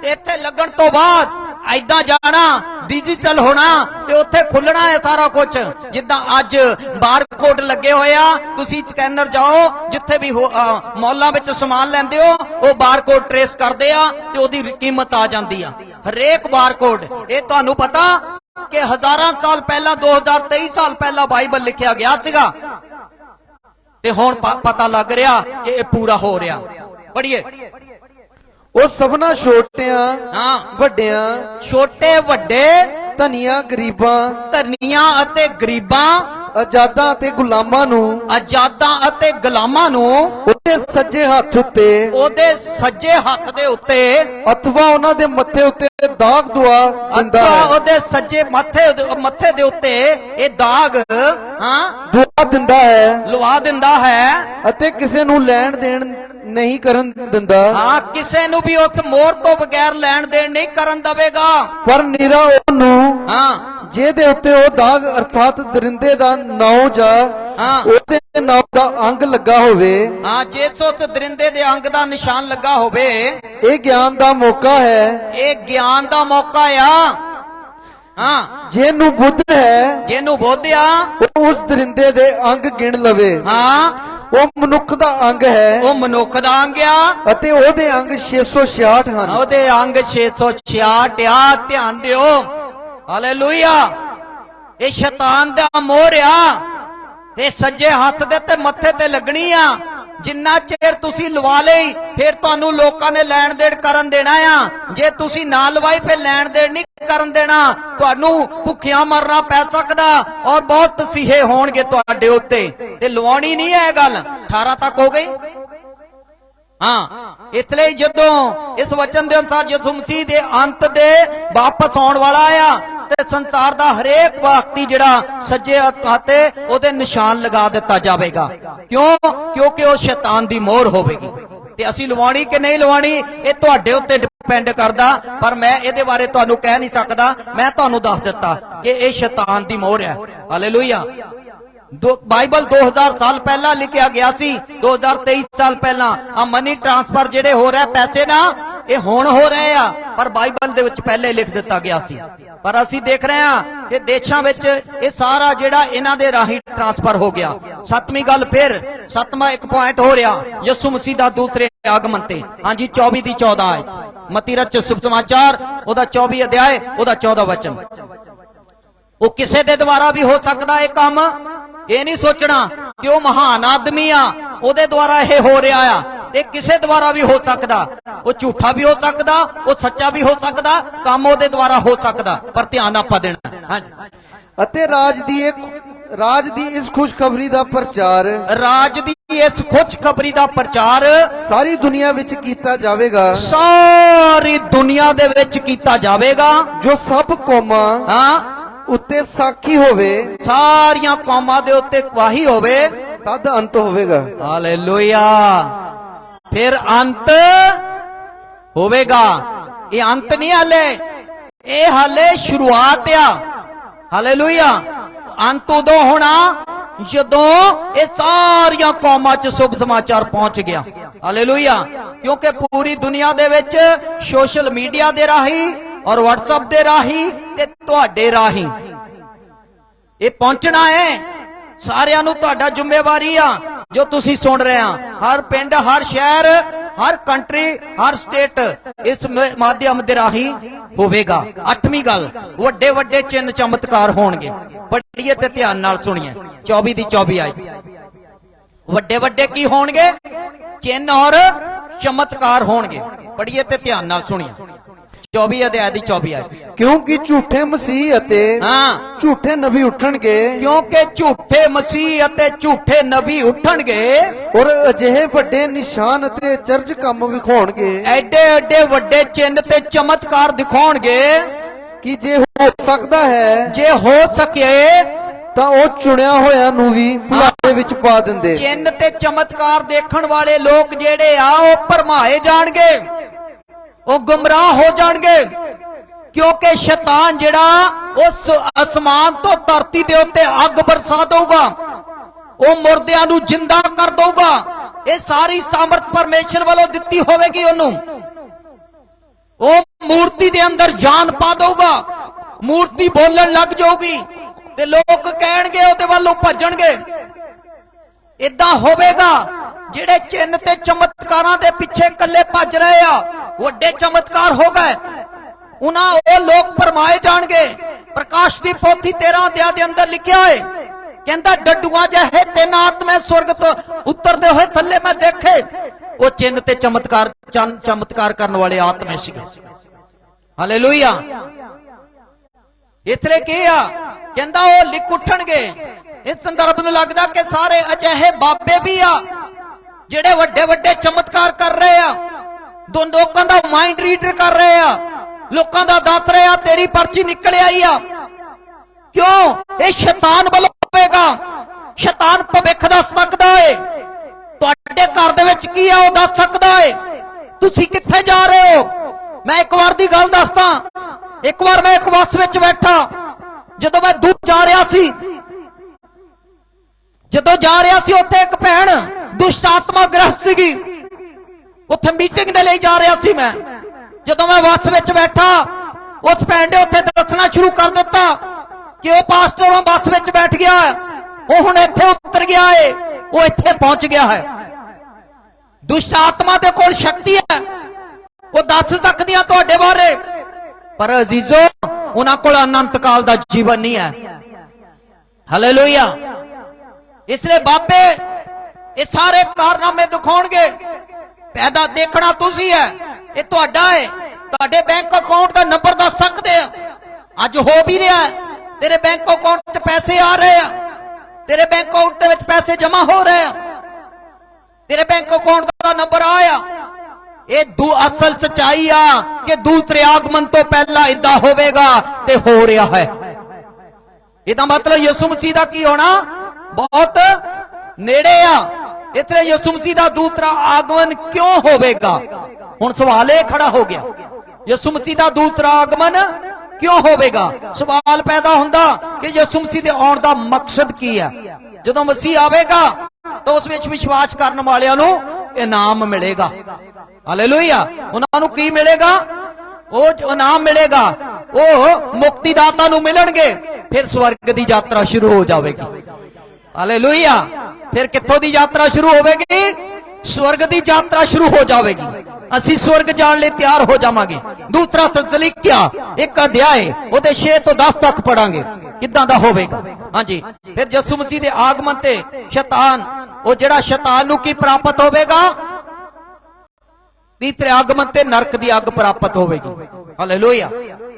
ਤੇ ਇੱਥੇ ਲੱਗਣ ਤੋਂ ਬਾਅਦ ਐਦਾਂ ਜਾਣਾ, ਡਿਜੀਟਲ ਹੋਣਾ ਤੇ ਉੱਥੇ ਖੁੱਲਣਾ ਹੈ ਸਾਰਾ ਕੁਝ। ਜਿੱਦਾਂ ਅੱਜ ਬਾਰਕੋਡ ਲੱਗੇ ਹੋਏ ਆ, ਤੁਸੀਂ ਸਕੈਨਰ ਜਾਓ, ਜਿੱਥੇ ਵੀ ਮੌਲਾਂ ਵਿੱਚ ਸਮਾਨ ਲੈਂਦੇ ਹੋ ਉਹ ਬਾਰਕੋਡ ਟ੍ਰੇਸ ਕਰਦੇ ਆ ਤੇ ਉਹਦੀ ਕੀਮਤ ਆ ਜਾਂਦੀ ਆ, ਹਰੇਕ ਬਾਰਕੋਡ। ਇਹ ਤੁਹਾਨੂੰ ਪਤਾ ਕਿ ਹਜ਼ਾਰਾਂ ਸਾਲ ਪਹਿਲਾਂ, 2023 ਸਾਲ ਪਹਿਲਾਂ ਬਾਈਬਲ ਲਿਖਿਆ ਗਿਆ ਸੀਗਾ ਤੇ ਹੁਣ ਪਤਾ ਲੱਗ ਰਿਹਾ ਕਿ ਇਹ ਪੂਰਾ ਹੋ ਰਿਹਾ। ਪੜ੍ਹੀਏ। ਉਹ ਸਭਨਾ ਛੋਟਿਆਂ ਵੱਡਿਆਂ, ਛੋਟੇ ਵੱਡੇ, ਧਨੀਆਂ ਗਰੀਬਾਂ, ਧਨੀਆਂ ਅਤੇ ਗਰੀਬਾਂ, ਆਜ਼ਾਦਾਂ ਅਤੇ ਗੁਲਾਮਾਂ ਨੂੰ, ਆਜ਼ਾਦਾਂ ਅਤੇ ਗੁਲਾਮਾਂ ਨੂੰ ਉਹਦੇ ਸੱਜੇ ਹੱਥ ਉੱਤੇ, ਉਹਦੇ ਸੱਜੇ ਹੱਥ ਦੇ ਉੱਤੇ ਅਥਵਾ ਉਹਨਾਂ ਦੇ ਮੱਥੇ ਉੱਤੇ ਦਾਗ ਦੁਆ ਦਿੰਦਾ ਅਥਵਾ ਹੈ, ਉਹਦੇ ਸੱਜੇ ਮੱਥੇ ਦੇ ਉੱਤੇ ਇਹ ਦਾਗ ਦੁਆ ਦਿੰਦਾ ਹੈ ਲਵਾ ਦਿੰਦਾ ਹੈ ਅਤੇ ਕਿਸੇ ਨੂੰ ਲੈਣ ਦੇਣ ਨਹੀਂ ਕਰਨ ਦਿੰਦਾ। ਕਿਸੇ ਨੂੰ ਵੀ ਉਸ ਮੋਹਰ ਤੋਂ ਬਗੈਰ ਲੈਣ ਦੇਣ ਨਹੀਂ ਕਰਨ ਦੇਵੇਗਾ। ਪਰ ਨਿਰਾ ਉਹਨੂੰ ਜਿਹਦੇ ਉੱਤੇ ਉਹ ਦਾਗ ਅਰਥਾਤ ਦਰਿੰਦੇ ਦਾ ਨਾਉ ਜਾਂ ਉਹਦੇ ਨਾਉ ਦਾ ਅੰਗ ਲੱਗਾ ਹੋਵੇ, ਜਿਸ ਉਸ ਦਰਿੰਦੇ ਦੇ ਅੰਗ ਦਾ ਨਿਸ਼ਾਨ ਲੱਗਾ ਹੋਵੇ। ਇਹ ਗਿਆਨ ਦਾ ਮੌਕਾ ਹੈ, ਇਹ ਗਿਆਨ ਦਾ ਮੌਕਾ ਆ। ਜਿਹਨੂੰ ਬੁੱਧ ਹੈ, ਜਿਹਨੂੰ ਬੁੱਧ ਆ, ਉਹ ਉਸ ਦਰਿੰਦੇ ਦੇ ਅੰਗ ਗਿਣ ਲਵੇ। ਉਹ ਮਨੁੱਖ ਦਾ ਅੰਗ ਹੈ, ਉਹ ਮਨੁੱਖ ਦਾ ਅੰਗ ਆ ਅਤੇ ਉਹਦੇ ਅੰਗ 666 ਹਨ। ਉਹਦੇ ਅੰਗ 666 ਆ। ਧਿਆਨ ਦਿਓ। ਹਾਲੇਲੂਇਆ। ਇਹ ਸ਼ੈਤਾਨ ਦਾ ਮੋਹਰ ਆ, ਇਹ ਸੱਜੇ ਹੱਥ ਦੇ ਤੇ ਮੱਥੇ ਤੇ ਲੱਗਣੀ ਆ। ਜਿੰਨਾ ਚਿਰ ਤੁਸੀਂ ਲਵਾ ਲਈ ਫਿਰ ਤੁਹਾਨੂੰ ਲੋਕਾਂ ਨੇ ਲੈਣ ਦੇਣ ਕਰਨ ਦੇਣਾ ਆ। ਜੇ ਤੁਸੀਂ ਨਾ ਲਵਾਈ ਫਿਰ ਲੈਣ ਦੇਣ ਨਹੀਂ ਕਰਨ ਦੇਣਾ। ਤੁਹਾਨੂੰ ਭੁੱਖਿਆਂ ਮਰਨਾ ਪੈ ਸਕਦਾ ਔਰ ਬਹੁਤ ਤਸੀਹੇ ਹੋਣਗੇ ਤੁਹਾਡੇ ਉੱਤੇ। ਤੇ ਲਵਾਉਣੀ ਨਹੀਂ ਹੈ ਗੱਲ। 18 ਤੱਕ ਹੋ ਗਈ। ਇਸ ਲਈ ਜਦੋਂ ਇਸ ਵਚਨ ਦੇ ਅਨੁਸਾਰ ਯਿਸੂ ਮਸੀਹ ਦੇ ਅੰਤ ਦੇ ਵਾਪਸ ਆਉਣ ਵਾਲਾ ਆ ਤੇ ਸੰਸਾਰ ਦਾ ਹਰੇਕ ਵਿਅਕਤੀ ਜਿਹੜਾ ਸੱਜੇ ਹੱਥ ਤੇ ਉਹਦੇ ਨਿਸ਼ਾਨ ਲਗਾ ਦਿੱਤਾ ਜਾਵੇਗਾ। ਕਿਉਂ? ਕਿਉਂਕਿ ਉਹ ਸ਼ੈਤਾਨ ਦੀ ਮੋਹਰ ਹੋਵੇਗੀ। ਤੇ ਅਸੀਂ ਲਵਾਉਣੀ ਕਿ ਨਹੀਂ ਲਵਾਉਣੀ ਇਹ ਤੁਹਾਡੇ ਉੱਤੇ ਡਿਪੈਂਡ ਕਰਦਾ, ਪਰ ਮੈਂ ਇਹਦੇ ਬਾਰੇ ਤੁਹਾਨੂੰ ਕਹਿ ਨਹੀਂ ਸਕਦਾ। ਮੈਂ ਤੁਹਾਨੂੰ ਦੱਸ ਦਿੱਤਾ ਕਿ ਇਹ ਸ਼ੈਤਾਨ ਦੀ ਮੋਹਰ ਹੈ। ਹਾਲੇਲੂਇਆ। ਬਾਈਬਲ 2000 ਸਾਲ ਪਹਿਲਾਂ ਲਿਖਿਆ ਗਿਆ ਸੀ, 2023 ਸਾਲ ਪਹਿਲਾਂ। ਆ ਮਨੀ ਟ੍ਰਾਂਸਫਰ ਜਿਹੜੇ ਹੋ ਰਿਹਾ ਪੈਸੇ ਨਾ, ਇਹ ਹੁਣ ਹੋ ਰਹੇ ਆ, ਪਰ ਬਾਈਬਲ ਦੇ ਵਿੱਚ ਪਹਿਲੇ ਲਿਖ ਦਿੱਤਾ ਗਿਆ ਸੀ। ਪਰ ਅਸੀਂ ਦੇਖ ਰਹੇ ਹਾਂ ਕਿ ਦੇਸ਼ਾਂ ਵਿੱਚ ਇਹ ਸਾਰਾ ਜਿਹੜਾ ਇਹਨਾਂ ਦੇ ਰਾਹੀਂ ਟ੍ਰਾਂਸਫਰ ਹੋ ਗਿਆ। 7ਵੀਂ ਗੱਲ, ਫਿਰ 7ਵਾਂ ਇੱਕ ਪੁਆਇੰਟ ਹੋ ਰਿਹਾ ਯਿਸੂ ਮਸੀਹ ਦਾ ਦੂਸਰੇ ਆਗਮਨ ਤੇ। ਹਾਂਜੀ, 24 ਦੀ 14 ਆਇਤ, ਮਤੀ ਰਚ ਸੁਸਮਾਚਾਰ ਉਹਦਾ 24 ਅਧਿਆਇ ਉਹਦਾ 14 ਵਚਨ। ਉਹ ਕਿਸੇ ਦੇ ਦੁਆਰਾ ਵੀ ਹੋ ਸਕਦਾ ਇਹ ਕੰਮ। ਇਹ ਨਹੀਂ ਸੋਚਣਾ ਕਿ ਉਹ ਮਹਾਨ ਆਦਮੀ ਆ, ਉਹਦੇ ਦੁਆਰਾ ਇਹ ਹੋ ਰਿਹਾ ਆ। ਇਹ ਕਿਸੇ ਦੁਆਰਾ ਵੀ ਹੋ ਸਕਦਾ। ਉਹ ਝੂਠਾ ਵੀ ਹੋ ਸਕਦਾ, ਉਹ ਸੱਚਾ ਵੀ ਹੋ ਸਕਦਾ, ਕੰਮ ਉਹਦੇ ਦੁਆਰਾ ਹੋ ਸਕਦਾ, ਪਰ ਧਿਆਨ ਆਪਾਂ ਦੇਣਾ। ਹਾਂਜੀ। ਅਤੇ ਰਾਜ ਦੀ ਇਸ ਖੁਸ਼ਖਬਰੀ ਦਾ ਪ੍ਰਚਾਰ, ਰਾਜ ਦੀ ਇਸ ਖੁਸ਼ਖਬਰੀ ਦਾ ਪ੍ਰਚਾਰ ਸਾਰੀ ਦੁਨੀਆ ਵਿੱਚ ਕੀਤਾ ਜਾਵੇਗਾ। ਸਾਰੀ ਦੁਨੀਆ ਦੇ ਵਿੱਚ ਕੀਤਾ ਜਾਵੇਗਾ। ਜੋ ਸਭ ਕੌਮਾਂ ਉੱਤੇ ਸਾਖੀ ਹੋਵੇ, ਸਾਰੀਆਂ ਕੌਮਾਂ ਦੇ ਉੱਤੇ ਗਵਾਹੀ ਹੋਵੇ, ਤਦ ਅੰਤ ਹੋਵੇਗਾ। ਹਾਲੇਲੂਇਆ। ਫਿਰ ਅੰਤ ਹੋਵੇਗਾ। ਇਹ ਅੰਤ ਨਹੀਂ ਹਾਲੇ, ਇਹ ਹਾਲੇ ਸ਼ੁਰੂਆਤ ਆ। ਹਾਲੇਲੂਇਆ। ਅੰਤ ਉਦੋਂ ਹੋਣਾ ਜਦੋਂ ਇਹ ਸਾਰੀਆਂ ਕੌਮਾਂ 'ਚ ਸ਼ੁਭ ਸਮਾਚਾਰ ਪਹੁੰਚ ਗਿਆ। ਹਾਲੇਲੂਇਆ। ਕਿਉਂਕਿ ਪੂਰੀ ਦੁਨੀਆ ਦੇ ਵਿੱਚ ਸੋਸ਼ਲ ਮੀਡੀਆ ਦੇ ਰਾਹੀਂ ਔਰ WhatsApp ਦੇ ਰਾਹੀਂ ਤੇ ਤੁਹਾਡੇ ਰਾਹੀਂ ਇਹ ਪਹੁੰਚਣਾ ਹੈ। ਸਾਰਿਆਂ ਨੂੰ ਤੁਹਾਡਾ ਜ਼ਿੰਮੇਵਾਰੀ ਆ ਜੋ ਤੁਸੀਂ ਸੁਣ ਰਹੇ ਆ। ਹਰ ਪਿੰਡ, ਹਰ ਸ਼ਹਿਰ, हर कंट्री हर स्टेट इस माध्यम दे राही होवेगा। 8वीं गल, वड्डे वड्डे चिन्ह चमत्कार होणगे। पढ़िए ते ध्यान नाल सुनिए 24 दी 24 आयत। वड्डे वड्डे की होणगे? चिन्ह और चमत्कार होणगे। पढ़िए ते ध्यान नाल सुनिए 24 अध्याय दी 24 आयत। क्योंकि झूठे मसीह अते हाँ, झूठे नबी उठणगे, क्योंकि झूठे मसीह अते झूठे नबी उठणगे और अजिहे वड्डे निशान अते चरज काम विखाउणगे, एडे एडे वड्डे चिन्ह ते चमत्कार दिखाउणगे कि जे हो सकदा है जे हो सके ਤਾਂ ਉਹ ਚੁਣਿਆ ਹੋਇਆਂ ਨੂੰ ਵੀ ਭੁਲਾਰੇ ਵਿੱਚ ਪਾ ਦਿੰਦੇ। चिन्ह ते चमत्कार देखण वाले लोग जेड़े आ ਉਹ ਭਰਮਾਏ ਜਾਣਗੇ, ਉਹ ਗੁੰਮਰਾਹ ਹੋ ਜਾਣਗੇ, ਕਿਉਂਕਿ ਸ਼ੈਤਾਨ ਜਿਹੜਾ ਉਸ ਅਸਮਾਨ ਤੋਂ ਧਰਤੀ ਦੇ ਉੱਤੇ ਅੱਗ ਬਰਸਾ ਦਊਗਾ, ਉਹ ਮੁਰਦਿਆਂ ਨੂੰ ਜਿੰਦਾ ਕਰ ਦਊਗਾ। ਇਹ ਸਾਰੀ ਸਾਮਰਥ ਪਰਮੇਸ਼ਰ ਵੱਲੋਂ ਦਿੱਤੀ ਹੋਵੇਗੀ ਉਹਨੂੰ। ਉਹ ਮੂਰਤੀ ਦੇ ਅੰਦਰ ਜਾਨ ਪਾ ਦਊਗਾ, ਮੂਰਤੀ ਬੋਲਣ ਲੱਗ ਜਾਊਗੀ ਤੇ ਲੋਕ ਕਹਿਣਗੇ ਉਹਦੇ ਵੱਲੋਂ ਭੱਜਣਗੇ। ਇਦਾਂ ਹੋਵੇਗਾ। ਜਿਹੜੇ ਚਿੰਨ ਤੇ ਚਮਤਕਾਰਾਂ ਦੇ ਪਿੱਛੇ ਇਕੱਲੇ ਭੱਜ ਰਹੇ ਆ, ਵੱਡੇ ਚਮਤਕਾਰ ਹੋ ਗਏ, ਉਹਨਾਂ ਉਹ ਲੋਕ ਭਰਮਾਏ ਜਾਣਗੇ। ਪ੍ਰਕਾਸ਼ ਦੀ ਪੋਥੀ 13 ਅਧਿਆਇ ਦੇ ਅੰਦਰ ਲਿਖਿਆ ਹੈ, ਕਹਿੰਦਾ ਡੱਡੂਆਂ ਜਿਹੇ 3 ਆਤਮੇ ਸੁਰਗ ਤੋਂ ਉਤਰਦੇ ਹੋਏ ਥੱਲੇ ਮੈਂ ਦੇਖੇ। ਉਹ ਚਿੰਨ ਤੇ ਚਮਤਕਾਰ ਕਰਨ ਵਾਲੇ ਆਤਮੇ ਸੀਗੇ। ਹਾਲੇਲੂਇਆ। ਇਤਲੇ ਕੀ ਆ? ਕਹਿੰਦਾ ਉਹ ਲਿਖ ਉੱਠਣਗੇ। ਇਸ ਸੰਦਰਭ ਨੂੰ ਲੱਗਦਾ ਕਿ ਸਾਰੇ ਅਜਿਹੇ ਬਾਬੇ ਵੀ ਆ ਜਿਹੜੇ ਵੱਡੇ ਵੱਡੇ ਚਮਤਕਾਰ ਕਰ ਰਹੇ ਆ, ਲੋਕਾਂ ਦਾ ਮਾਈਂਡ ਰੀਡਰ ਕਰ ਰਹੇ ਆ, ਲੋਕਾਂ ਦਾ ਦਾਤ ਰਹੇ ਆ। ਤੇਰੀ ਪਰਚੀ ਨਿਕਲ ਆਈ ਆ। ਕਿਉਂ? ਇਹ ਸ਼ੈਤਾਨ ਵੱਲੋਂ ਹੋਵੇਗਾ। ਸ਼ੈਤਾਨ ਭਵਿੱਖ ਦੱਸ ਸਕਦਾ ਏ। ਤੁਹਾਡੇ ਘਰ ਦੇ ਵਿੱਚ ਕੀ ਆ ਉਹ ਦੱਸ ਸਕਦਾ ਏ। ਤੁਸੀਂ ਕਿੱਥੇ ਜਾ ਰਹੇ ਹੋ? ਮੈਂ ਇੱਕ ਵਾਰ ਦੀ ਗੱਲ ਦੱਸਦਾ। ਇੱਕ ਵਾਰ ਮੈਂ ਇੱਕ ਬੱਸ ਵਿੱਚ ਬੈਠਾ, ਜਦੋਂ ਮੈਂ ਦੂਰ ਜਾ ਰਿਹਾ ਸੀ, ਉੱਥੇ ਇੱਕ ਭੈਣ ਦੁਸ਼ਟ ਆਤਮਾ ਗ੍ਰਸਤ ਸੀਗੀ। ਉੱਥੇ ਮੀਟਿੰਗ ਦੇ ਲਈ ਜਾ ਰਿਹਾ ਸੀ ਮੈਂ। ਜਦੋਂ ਮੈਂ ਬੱਸ ਵਿੱਚ ਬੈਠਾ, ਉਸ ਭੈਣ ਨੇ ਉੱਥੇ ਦੱਸਣਾ ਸ਼ੁਰੂ ਕਰ ਦਿੱਤਾ ਕਿ ਉਹ ਪਾਸਟਰ ਬੱਸ ਵਿੱਚ ਬੈਠ ਗਿਆ, ਉਹ ਹੁਣ ਇੱਥੇ ਉਤਰ ਗਿਆ ਏ, ਉਹ ਇੱਥੇ ਪਹੁੰਚ ਗਿਆ ਹੈ। ਦੁਸ਼ਟ ਆਤਮਾ ਦੇ ਕੋਲ ਸ਼ਕਤੀ ਹੈ, ਉਹ ਦੱਸ ਸਕਦੀਆਂ ਤੁਹਾਡੇ ਬਾਰੇ, ਪਰ ਅਜ਼ੀਜ਼ੋ ਉਹਨਾਂ ਕੋਲ ਅਨੰਤ ਕਾਲ ਦਾ ਜੀਵਨ ਨਹੀਂ ਹੈ। ਹਾਲੇਲੂਇਆ। ਇਸ ਲਈ ਬਾਬੇ ਇਹ ਸਾਰੇ ਕਾਰਨਾਮੇ ਦਿਖਾਉਣਗੇ। ਪੈਦਾ ਦੇਖਣਾ ਤੁਸੀਂ ਹੈ, ਇਹ ਤੁਹਾਡਾ ਹੈ। ਤੁਹਾਡੇ ਬੈਂਕ ਅਕਾਊਂਟ ਦਾ ਨੰਬਰ ਦੱਸ ਸਕਦੇ ਆ। ਅੱਜ ਹੋ ਵੀ ਰਿਹਾ, ਤੇਰੇ ਬੈਂਕ ਅਕਾਊਂਟ 'ਚ ਪੈਸੇ ਆ ਰਹੇ ਆ, ਤੇਰੇ ਬੈਂਕ ਅਕਾਊਂਟ ਦੇ ਵਿੱਚ ਪੈਸੇ ਜਮ੍ਹਾਂ ਹੋ ਰਹੇ ਆ, ਤੇਰੇ ਬੈਂਕ ਅਕਾਊਂਟ ਦਾ ਨੰਬਰ ਆਇਆ। ਇਹ ਅਸਲ ਸਚਾਈ ਆ ਕਿ ਦੂਸਰੇ ਆਗਮਨ ਤੋਂ ਪਹਿਲਾਂ ਇਦਾਂ ਹੋਵੇਗਾ ਤੇ ਹੋ ਰਿਹਾ ਹੈ। ਇਹਦਾ ਮਤਲਬ ਯਿਸੂ ਮਸੀਹ ਦਾ ਕੀ ਹੋਣਾ ਬਹੁਤ ਨੇੜੇ ਆ। ਇਤਨੇ ਯਿਸੂ ਮਸੀਹ ਦਾ ਦੂਸਰਾ ਆਗਮਨ ਕਿਉਂ ਹੋਵੇਗਾ? ਹੁਣ ਸਵਾਲ ਇਹ ਖੜਾ ਹੋ ਗਿਆ, ਯਿਸੂ ਮਸੀਹ ਦਾ ਦੂਸਰਾ ਆਗਮਨ ਕਿਉਂ ਹੋਵੇਗਾ? ਸਵਾਲ ਪੈਦਾ ਹੁੰਦਾ ਕਿ ਯਿਸੂ ਮਸੀਹ ਦੇ ਆਉਣ ਦਾ ਮਕਸਦ ਕੀ ਹੈ। ਜਦੋਂ ਮਸੀਹ ਆਵੇਗਾ ਤਾਂ ਉਸ ਵਿੱਚ ਵਿਸ਼ਵਾਸ ਕਰਨ ਵਾਲਿਆਂ ਨੂੰ ਇਨਾਮ ਮਿਲੇਗਾ। ਹਾਲੇਲੂਇਆ। ਉਹਨਾਂ ਨੂੰ ਕੀ ਮਿਲੇਗਾ? ਉਹ ਇਨਾਮ ਮਿਲੇਗਾ, ਉਹ ਮੁਕਤੀਦਾਤਾ ਨੂੰ ਮਿਲਣਗੇ। ਫਿਰ ਸਵਰਗ ਦੀ ਯਾਤਰਾ ਸ਼ੁਰੂ ਹੋ ਜਾਵੇਗੀ। ਹਾਲੇਲੂਇਆ। ਫਿਰ ਕਿੱਥੋਂ ਦੀ ਯਾਤਰਾ ਸ਼ੁਰੂ ਹੋਵੇਗੀ? ਸਵਰਗ ਦੀ ਯਾਤਰਾ ਸ਼ੁਰੂ ਹੋ ਜਾਵੇਗੀ। ਅਸੀਂ ਸਵਰਗ ਜਾਣ ਲਈ ਤਿਆਰ ਹੋ ਜਾਵਾਂਗੇ। ਦੂਸਰਾ ਤਸਲੀਕਿਆ 1 ਅਧਿਆਇ ਉਹਦੇ 6 ਤੋਂ 10 ਤੱਕ ਪੜਾਂਗੇ ਕਿੱਦਾਂ ਦਾ ਹੋਵੇਗਾ। ਹਾਂਜੀ, ਫਿਰ ਯਿਸੂ ਮਸੀਹ ਦੇ ਆਗਮਨ ਤੇ ਸ਼ੈਤਾਨ, ਉਹ ਜਿਹੜਾ ਸ਼ੈਤਾਨ ਨੂੰ ਕੀ ਪ੍ਰਾਪਤ ਹੋਵੇਗਾ? ਤੀਸਰੇ ਆਗਮਨ ਤੇ ਨਰਕ ਦੀ ਅੱਗ ਪ੍ਰਾਪਤ ਹੋਵੇਗੀ। ਹਾਲੇਲੂਇਆ।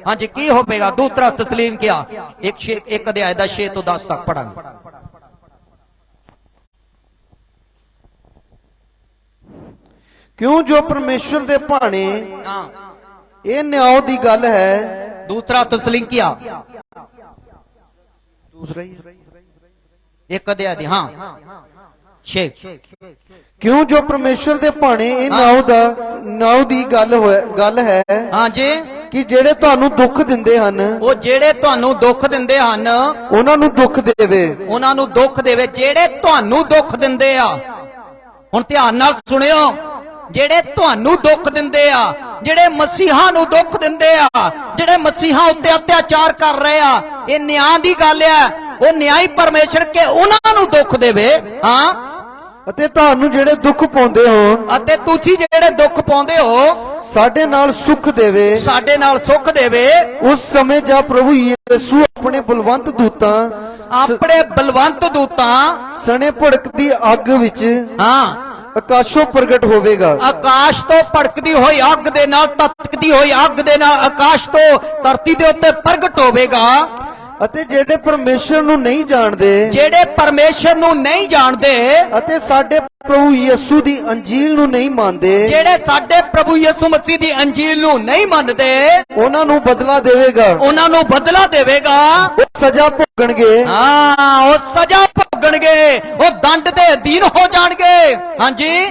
ਹਾਂਜੀ, ਕੀ ਹੋਵੇਗਾ? ਦੂਸਰਾ ਤਸਲੀਮ ਕਿਆ 1 ਅਧਿਆਇ ਦਾ 6 ਤੋਂ 10 ਤੱਕ ਪੜਾਂਗੇ। ਕਿਉਂ ਜੋ ਪਰਮੇਸ਼ਰ ਦੇ ਭਾਣੇ ਇਹ ਨਿਆਂ ਦੀ ਗੱਲ ਹੈ। ਦੂਸਰਾ ਤਸਲੀਮ ਕਿਆ ਦੂਸਰਾ ਹੀ 1 ਅਧਿਆਇ ਦੀ 6। ਕਿਉਂ ਜੋ ਪਰਮੇਸ਼ਰ ਦੇ ਭਾਣੇ ਇਹ ਨਿਆਂ ਦੀ ਗੱਲ ਹੈ। ਹਾਂਜੀ, ਕਿ ਜਿਹੜੇ ਤੁਹਾਨੂੰ ਦੁੱਖ ਦਿੰਦੇ ਹਨ, ਉਹ ਜਿਹੜੇ ਤੁਹਾਨੂੰ ਦੁੱਖ ਦਿੰਦੇ ਹਨ ਉਹਨਾਂ ਨੂੰ ਦੁੱਖ ਦੇਵੇ। ਉਹਨਾਂ ਨੂੰ ਦੁੱਖ ਦੇਵੇ। ਜਿਹੜੇ ਤੁਹਾਨੂੰ ਦੁੱਖ ਦਿੰਦੇ ਆ, ਹੁਣ ਧਿਆਨ ਨਾਲ ਸੁਣਿਓ, ਜਿਹੜੇ ਤੁਹਾਨੂੰ ਦੁੱਖ ਦਿੰਦੇ ਆ, ਜਿਹੜੇ ਮਸੀਹਾਂ ਨੂੰ ਦੁੱਖ ਦਿੰਦੇ ਆ, ਜਿਹੜੇ ਮਸੀਹਾਂ ਉੱਤੇ ਅਤਿਆਚਾਰ ਕਰ ਰਹੇ ਆ, ਇਹ ਨਿਆਂ ਦੀ ਗੱਲ ਆ। ਉਹ ਨਿਆਂਈ ਪਰਮੇਸ਼ਰ ਕੇ ਉਹਨਾਂ ਨੂੰ ਦੁੱਖ ਦੇਵੇ। ਹਾਂ, ਅਤੇ ਤੁਹਾਨੂੰ ਜਿਹੜੇ ਦੁੱਖ ਪਾਉਂਦੇ ਹੋ ਅਤੇ ਤੁਸੀਂ ਜਿਹੜੇ ਦੁੱਖ ਪਾਉਂਦੇ ਹੋ ਸਾਡੇ ਨਾਲ ਸੁੱਖ ਦੇਵੇ। ਸਾਡੇ ਨਾਲ ਸੁੱਖ ਦੇਵੇ। ਉਸ ਸਮੇਂ ਜਦ ਪ੍ਰਭੂ ਯਿਸੂ ਆਪਣੇ ਬਲਵੰਤ ਦੂਤਾਂ ਆਪਣੇ ਬਲਵੰਤ ਦੂਤਾਂ ਸਣੇ ਭੜਕਦੀ ਅੱਗ ਵਿੱਚ ਆਕਾਸ਼ੋਂ ਪ੍ਰਗਟ ਹੋਵੇਗਾ। ਆਕਾਸ਼ ਤੋਂ ਭੜਕਦੀ ਹੋਈ ਅੱਗ ਦੇ ਨਾਲ, ਤਤਕਦੀ ਹੋਈ ਅੱਗ ਦੇ ਨਾਲ ਆਕਾਸ਼ ਤੋਂ ਧਰਤੀ ਦੇ ਉੱਤੇ ਪ੍ਰਗਟ ਹੋਵੇਗਾ। ਅਤੇ ਜਿਹੜੇ ਪਰਮੇਸ਼ਰ ਨੂੰ ਨਹੀਂ ਜਾਣਦੇ, ਜਿਹੜੇ ਪਰਮੇਸ਼ਰ ਨੂੰ ਨਹੀਂ ਜਾਣਦੇ ਅਤੇ ਸਾਡੇ ਪ੍ਰਭੂ ਯਿਸੂ ਦੀ ਅੰਜੀਲ ਨੂੰ ਨਹੀਂ ਮੰਨਦੇ, ਜਿਹੜੇ ਸਾਡੇ ਪ੍ਰਭੂ ਯਿਸੂ ਮਸੀਹ ਦੀ ਅੰਜੀਲ ਨੂੰ ਨਹੀਂ ਮੰਨਦੇ, ਉਹਨਾਂ ਨੂੰ ਬਦਲਾ ਦੇਵੇਗਾ। ਉਹਨਾਂ ਨੂੰ ਬਦਲਾ ਦੇਵੇਗਾ। ਉਹ ਸਜ਼ਾ ਭੋਗਣਗੇ। ਉਹ ਸਜ਼ਾ ਭੋਗਣਗੇ, ਉਹ ਦੰਡ ਦੇ ਅਧੀਨ ਹੋ ਜਾਣਗੇ। ਹਾਂਜੀ,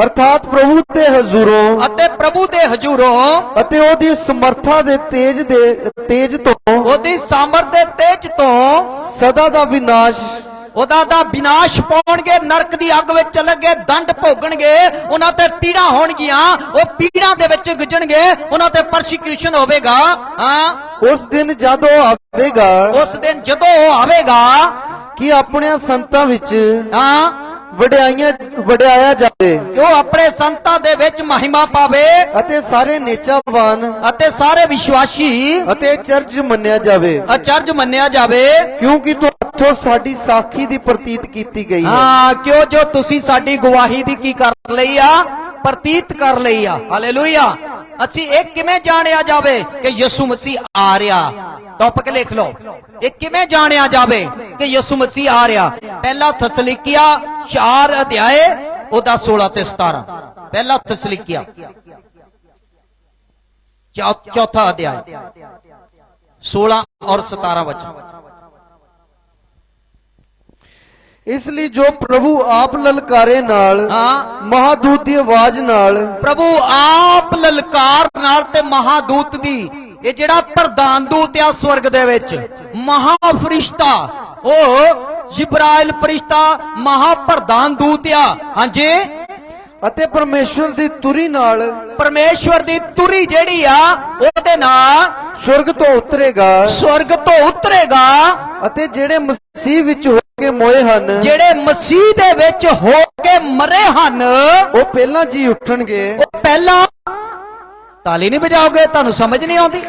ਅਰਥਾਤ ਪ੍ਰਭੂ ਦੇ ਹਜ਼ੂਰੋਂ ਅਤੇ ਪ੍ਰਭੂ ਦੇ ਹਜ਼ੂਰੋਂ ਅਤੇ ਉਹਦੀ ਸਮਰੱਥਾ ਦੇ ਤੇਜ ਤੋਂ ਉਹਦੀ ਸਾਮਰਥ ਦੇ ਤੇਜ ਤੋਂ ਸਦਾ ਦਾ ਵਿਨਾਸ਼, ਉਹਦਾ ਦਾ ਵਿਨਾਸ਼ ਪਾਉਣਗੇ। ਨਰਕ ਦੀ ਅੱਗ ਵਿੱਚ ਚਲਣਗੇ, ਦੰਡ ਭੋਗਣਗੇ, ਉਹਨਾਂ ਤੇ ਪੀੜਾਂ ਹੋਣਗੀਆਂ, ਉਹ ਪੀੜਾਂ ਦੇ ਵਿੱਚ ਗੁਜ਼ਰਨਗੇ, ਉਹਨਾਂ ਤੇ ਪਰਸੀਕਿਊਸ਼ਨ ਹੋਵੇਗਾ। ਉਸ ਦਿਨ ਜਦੋਂ ਆਵੇਗਾ, ਉਸ ਦਿਨ ਜਦੋਂ ਉਹ ਆਵੇਗਾ ਕਿ ਆਪਣੇ ਸੰਤਾਂ ਵਿੱਚ ਵਡਿਆਇਆ ਜਾਵੇ, ਉਹ ਆਪਣੇ ਸੰਤਾਂ ਦੇ ਵਿੱਚ ਮਹਿਮਾ ਪਾਵੇ ਅਤੇ ਸਾਰੇ ਨੇਚਾਵਾਨ ਅਤੇ ਸਾਰੇ ਵਿਸ਼ਵਾਸੀ ਅਤੇ ਚਰਜ ਮੰਨਿਆ ਜਾਵੇ। ਅਚਰਜ ਮੰਨਿਆ ਜਾਵੇ, ਕਿਉਂਕਿ ਤੁਹਾਥੋਂ ਸਾਡੀ ਸਾਖੀ ਦੀ ਪ੍ਰਤੀਤ ਕੀਤੀ ਗਈ ਹੈ। ਕਿਉਂ ਜੋ ਤੁਸੀਂ ਸਾਡੀ ਗਵਾਹੀ ਦੀ ਕੀ ਕਰ ਲਈ ਆ? ਪ੍ਰਤੀਤ ਕਰ ਲਈ ਆ। ਹਾਲੇਲੂਇਆ। ਅਸੀਂ ਇਹ ਕਿਵੇਂ ਜਾਣਿਆ ਜਾਵੇ ਕਿ ਯਿਸੂ ਮਸੀਹ ਆ ਰਿਹਾ? ਟੌਪਿਕ ਲਿਖ ਲਓ, ਇਹ ਕਿਵੇਂ ਜਾਣਿਆ ਜਾਵੇ ਕਿ ਯਿਸੂ ਮਸੀਹ ਆ ਰਿਹਾ? ਪਹਿਲਾ ਥਸਲੀਕੀਆ 4 ਅਧਿਆਏ ਉਹਦਾ 16 ਤੇ 17। ਪਹਿਲਾ ਥਸਲੀਕੀਆ ਚੌਥਾ ਅਧਿਆय 16 और 17 वचन। ਇਸ ਲਈ ਜੋ ਪ੍ਰਭੂ ਆਪ ਲਲਕਾਰੇ ਨਾਲ, ਮਹਾਦੂਤ ਦੀ ਆਵਾਜ਼ ਨਾਲ, ਪ੍ਰਭੂ ਆਪ ਲਲਕਾਰ ਨਾਲ ਤੇ ਮਹਾਦੂਤ ਦੀ, ਇਹ ਜਿਹੜਾ ਪ੍ਰਧਾਨ ਦੂਤ ਆ ਸਵਰਗ ਦੇ ਵਿੱਚ, ਮਹਾਫਰਿਸ਼ਤਾ, ਉਹ ਜਿਬਰਾਇਲ ਫਰਿਸ਼ਤਾ ਮਹਾ ਪ੍ਰਧਾਨ ਦੂਤ ਆ। ਹਾਂਜੀ, ਅਤੇ ਪਰਮੇਸ਼ਵਰ ਦੀ ਤੁਰੀ ਨਾਲ, ਪਰਮੇਸ਼ਵਰ ਦੀ ਤੁਰੀ ਜਿਹੜੀ ਆ ਉਹਦੇ ਨਾਲ ਸਵਰਗ ਤੋਂ ਉਤਰੇਗਾ। ਸਵਰਗ ਤੋਂ ਉਤਰੇਗਾ ਅਤੇ ਜਿਹੜੇ ਮਸੀਹ ਵਿੱਚ ਹੋ ਕੇ ਮੋਏ ਹਨ, ਜਿਹੜੇ ਮਸੀਹ ਦੇ ਵਿੱਚ ਹੋ ਕੇ ਮਰੇ ਹਨ, ਉਹ ਪਹਿਲਾਂ ਜੀ ਉੱਠਣਗੇ। ਉਹ ਪਹਿਲਾਂ, ਤਾਲੀ ਨਹੀਂ ਵਜਾਓਗੇ, ਤੁਹਾਨੂੰ ਸਮਝ ਨਹੀਂ ਆਉਂਦੀ?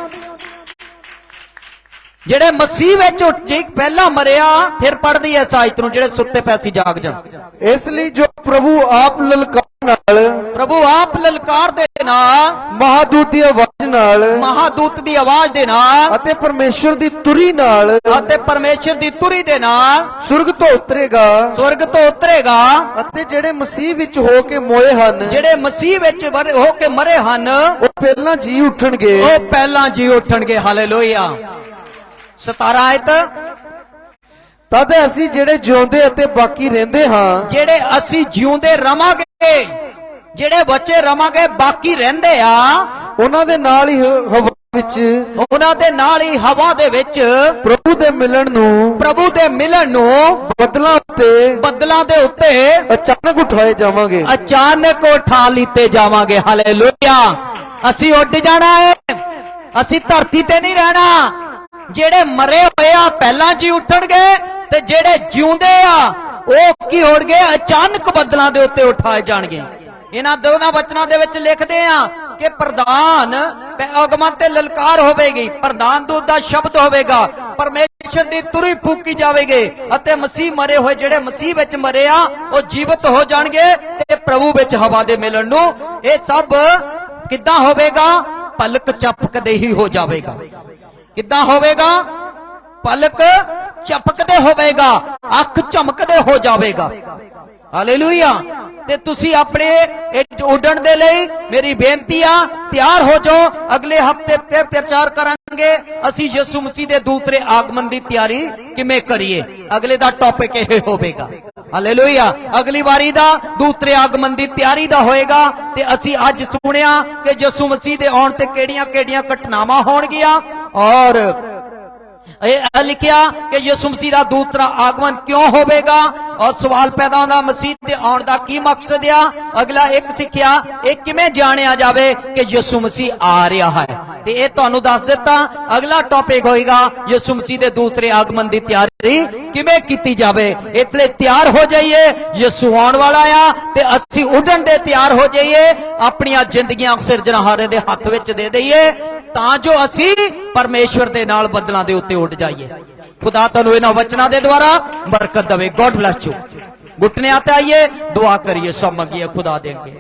ਜਿਹੜੇ ਮਸੀਹ ਵਿੱਚ ਉੱਠੇ ਪਹਿਲਾਂ ਮਰਿਆ, ਫਿਰ ਪੜਦੀ ਐ ਆਇਤ ਨੂੰ, ਜਿਹੜੇ ਸੁੱਤੇ ਪਏ ਸੀ ਜਾਗ ਜਾਣ। ਇਸ ਲਈ ਜੋ ਪ੍ਰਭੂ ਆਪ ਲਲਕਾਰ ਨਾਲ, ਪ੍ਰਭੂ ਆਪ ਲਲਕਾਰ ਦੇ ਨਾਲ, ਮਹਾਦੂਤ ਦੀ ਆਵਾਜ਼ ਨਾਲ, ਮਹਾਦੂਤ ਦੀ ਆਵਾਜ਼ ਦੇ ਨਾਲ ਅਤੇ ਪਰਮੇਸ਼ਵਰ ਦੀ ਤੁਰੀ ਨਾਲ, ਅਤੇ ਪਰਮੇਸ਼ਰ ਦੀ ਤੁਰੀ ਦੇ ਨਾਲ ਸਵਰਗ ਤੋਂ ਉਤਰੇਗਾ। ਸਵਰਗ ਤੋਂ ਉਤਰੇਗਾ। ਅਤੇ ਜਿਹੜੇ ਮਸੀਹ ਵਿੱਚ ਹੋ ਕੇ ਮੋਏ ਹਨ, ਜਿਹੜੇ ਮਸੀਹ ਵਿੱਚ ਹੋ ਕੇ ਮਰੇ ਹਨ, ਉਹ ਪਹਿਲਾਂ ਜੀ ਉੱਠਣਗੇ। ਉਹ ਪਹਿਲਾਂ ਜੀ ਉੱਠਣਗੇ। ਹਾਲੇਲੂਇਆ। 17 ਆਇਤ। ਤਦ ਅਸੀਂ ਜਿਹੜੇ ਜਿਉਂਦੇ ਅਤੇ ਬਾਕੀ ਰਹਿੰਦੇ ਹਾਂ, ਜਿਹੜੇ ਅਸੀਂ ਜਿਉਂਦੇ ਰਵਾਂਗੇ, ਜਿਹੜੇ ਬੱਚੇ ਰਵਾਂਗੇ, ਬਾਕੀ ਰਹਿੰਦੇ ਆ, ਉਹਨਾਂ ਦੇ ਨਾਲ ਹੀ ਹਵਾ ਵਿੱਚ, ਉਹਨਾਂ ਦੇ ਨਾਲ ਹੀ ਹਵਾ ਦੇ ਵਿੱਚ ਪ੍ਰਭੂ ਦੇ ਮਿਲਣ ਨੂੰ, ਪ੍ਰਭੂ ਦੇ ਮਿਲਣ ਨੂੰ ਬੱਦਲਾਂ ਦੇ ਉੱਤੇ ਅਚਾਨਕ ਉਠਾਏ ਜਾਵਾਂਗੇ। ਅਚਾਨਕ ਉਠਾ ਲਿੱਤੇ ਜਾਵਾਂਗੇ। ਹਾਲੇਲੂਇਆ। ਅਸੀਂ ਉੱਡ ਜਾਣਾ ਹੈ, ਅਸੀਂ ਧਰਤੀ ਤੇ ਨਹੀਂ ਰਹਿਣਾ। ਜਿਹੜੇ ਮਰੇ ਹੋਏ ਆ ਪਹਿਲਾਂ ਜੀ ਉੱਠਣਗੇ, ਤੇ ਜਿਹੜੇ ਜਿਉਂਦੇ ਆ ਉਹ ਕੀ ਹੋਣਗੇ? ਅਚਾਨਕ ਬੱਦਲਾਂ ਦੇ ਉੱਤੇ ਉਠਾਏ ਜਾਣਗੇ। ਇਹਨਾਂ ਦੋਨਾਂ ਵਚਨਾਂ ਦੇ ਵਿੱਚ ਲਿਖਦੇ ਆ ਕਿ ਪ੍ਰਧਾਨ ਆਗਮਨ ਤੇ ਲਲਕਾਰ ਹੋਵੇਗੀ, ਪ੍ਰਧਾਨ ਦੂਤ ਦਾ ਸ਼ਬਦ ਹੋਵੇਗਾ, ਪਰਮੇਸ਼ਰ ਦੀ ਤੁਰੀ ਫੂਕੀ ਜਾਵੇਗੀ, ਅਤੇ ਮਸੀਹ ਮਰੇ ਹੋਏ, ਜਿਹੜੇ ਮਸੀਹ ਵਿੱਚ ਮਰੇ ਆ, ਉਹ ਜੀਵਤ ਹੋ ਜਾਣਗੇ ਤੇ ਪ੍ਰਭੂ ਵਿੱਚ ਹਵਾ ਦੇ ਮਿਲਣ ਨੂੰ। ਇਹ ਸਭ ਕਿੱਦਾਂ ਹੋਵੇਗਾ? ਪਲਕ ਝਪਕਦੇ ਹੀ ਹੋ ਜਾਵੇਗਾ। ਕਿੱਦਾਂ ਹੋਵੇਗਾ? ਪਲਕ ਝਪਕਦੇ ਹੋਵੇਗਾ, ਅੱਖ ਝਮਕਦੇ ਹੋ ਜਾਵੇਗਾ। ਹਾਲੇਲੂਇਆ। ਤੇ ਤੁਸੀਂ ਆਪਣੇ ਉੱਡਣ ਦੇ ਲਈ ਮੇਰੀ ਬੇਨਤੀ ਆ, ਤਿਆਰ ਹੋ ਜਾਓ। ਅਗਲੇ ਹਫਤੇ ਫਿਰ ਪ੍ਰਚਾਰ ਕਰਾਂਗੇ ਅਸੀਂ ਯਿਸੂ ਮਸੀਹ ਦੇ ਦੂਸਰੇ ਆਗਮਨ ਦੀ ਤਿਆਰੀ ਕਿਵੇਂ ਕਰੀਏ। ਅਗਲੇ ਦਾ ਟੌਪਿਕ ਇਹ ਹੋਵੇਗਾ। ਹਾਲੇਲੂਇਆ। ਅਗਲੀ ਵਾਰੀ ਦਾ ਦੂਸਰੇ ਆਗਮਨ ਦੀ ਤਿਆਰੀ ਦਾ ਹੋਏਗਾ। ਤੇ ਅਸੀਂ ਅੱਜ ਸੁਣਿਆ ਕਿ ਯਿਸੂ ਮਸੀਹ ਦੇ ਆਉਣ ਤੇ ਕਿਹੜੀਆਂ-ਕਿਹੜੀਆਂ ਘਟਨਾਵਾਂ ਹੋਣਗੀਆਂ, ਔਰ ਇਹ ਲਿਖਿਆ ਕਿ ਯਿਸੂ ਮਸੀਹ ਦਾ ਦੂਸਰਾ ਆਗਮਨ ਕਿਉਂ ਹੋਵੇਗਾ, और सवाल पैदा होता मसीह दे आउण दा की मकसद आ। अगला एक सिक्ख्या ये किवें जाणिया जावे कि यीशु मसीह आ रहा है, ते ये तुहानू दस दिता। अगला टॉपिक होएगा यीशु मसीह दे दूसरे आगमन की तैयारी किवें कीती जावे। इसलिए तैयार हो जाइए, यीशु आउण वाला आ ते असी उड़न दे तैयार हो जाइए, अपनी जिंदगियां सिरजनहारे दे हथ विच दे दईए तां जो असी परमेश्वर दे नाल बदलां दे उत्ते उड़ जाइए। खुदा तुहानू इन्हां वचनां दे द्वारा बरकत देवे। God bless you. घुटने आते आइए, दुआ करिए, सब मंगिए, खुदा देंगे।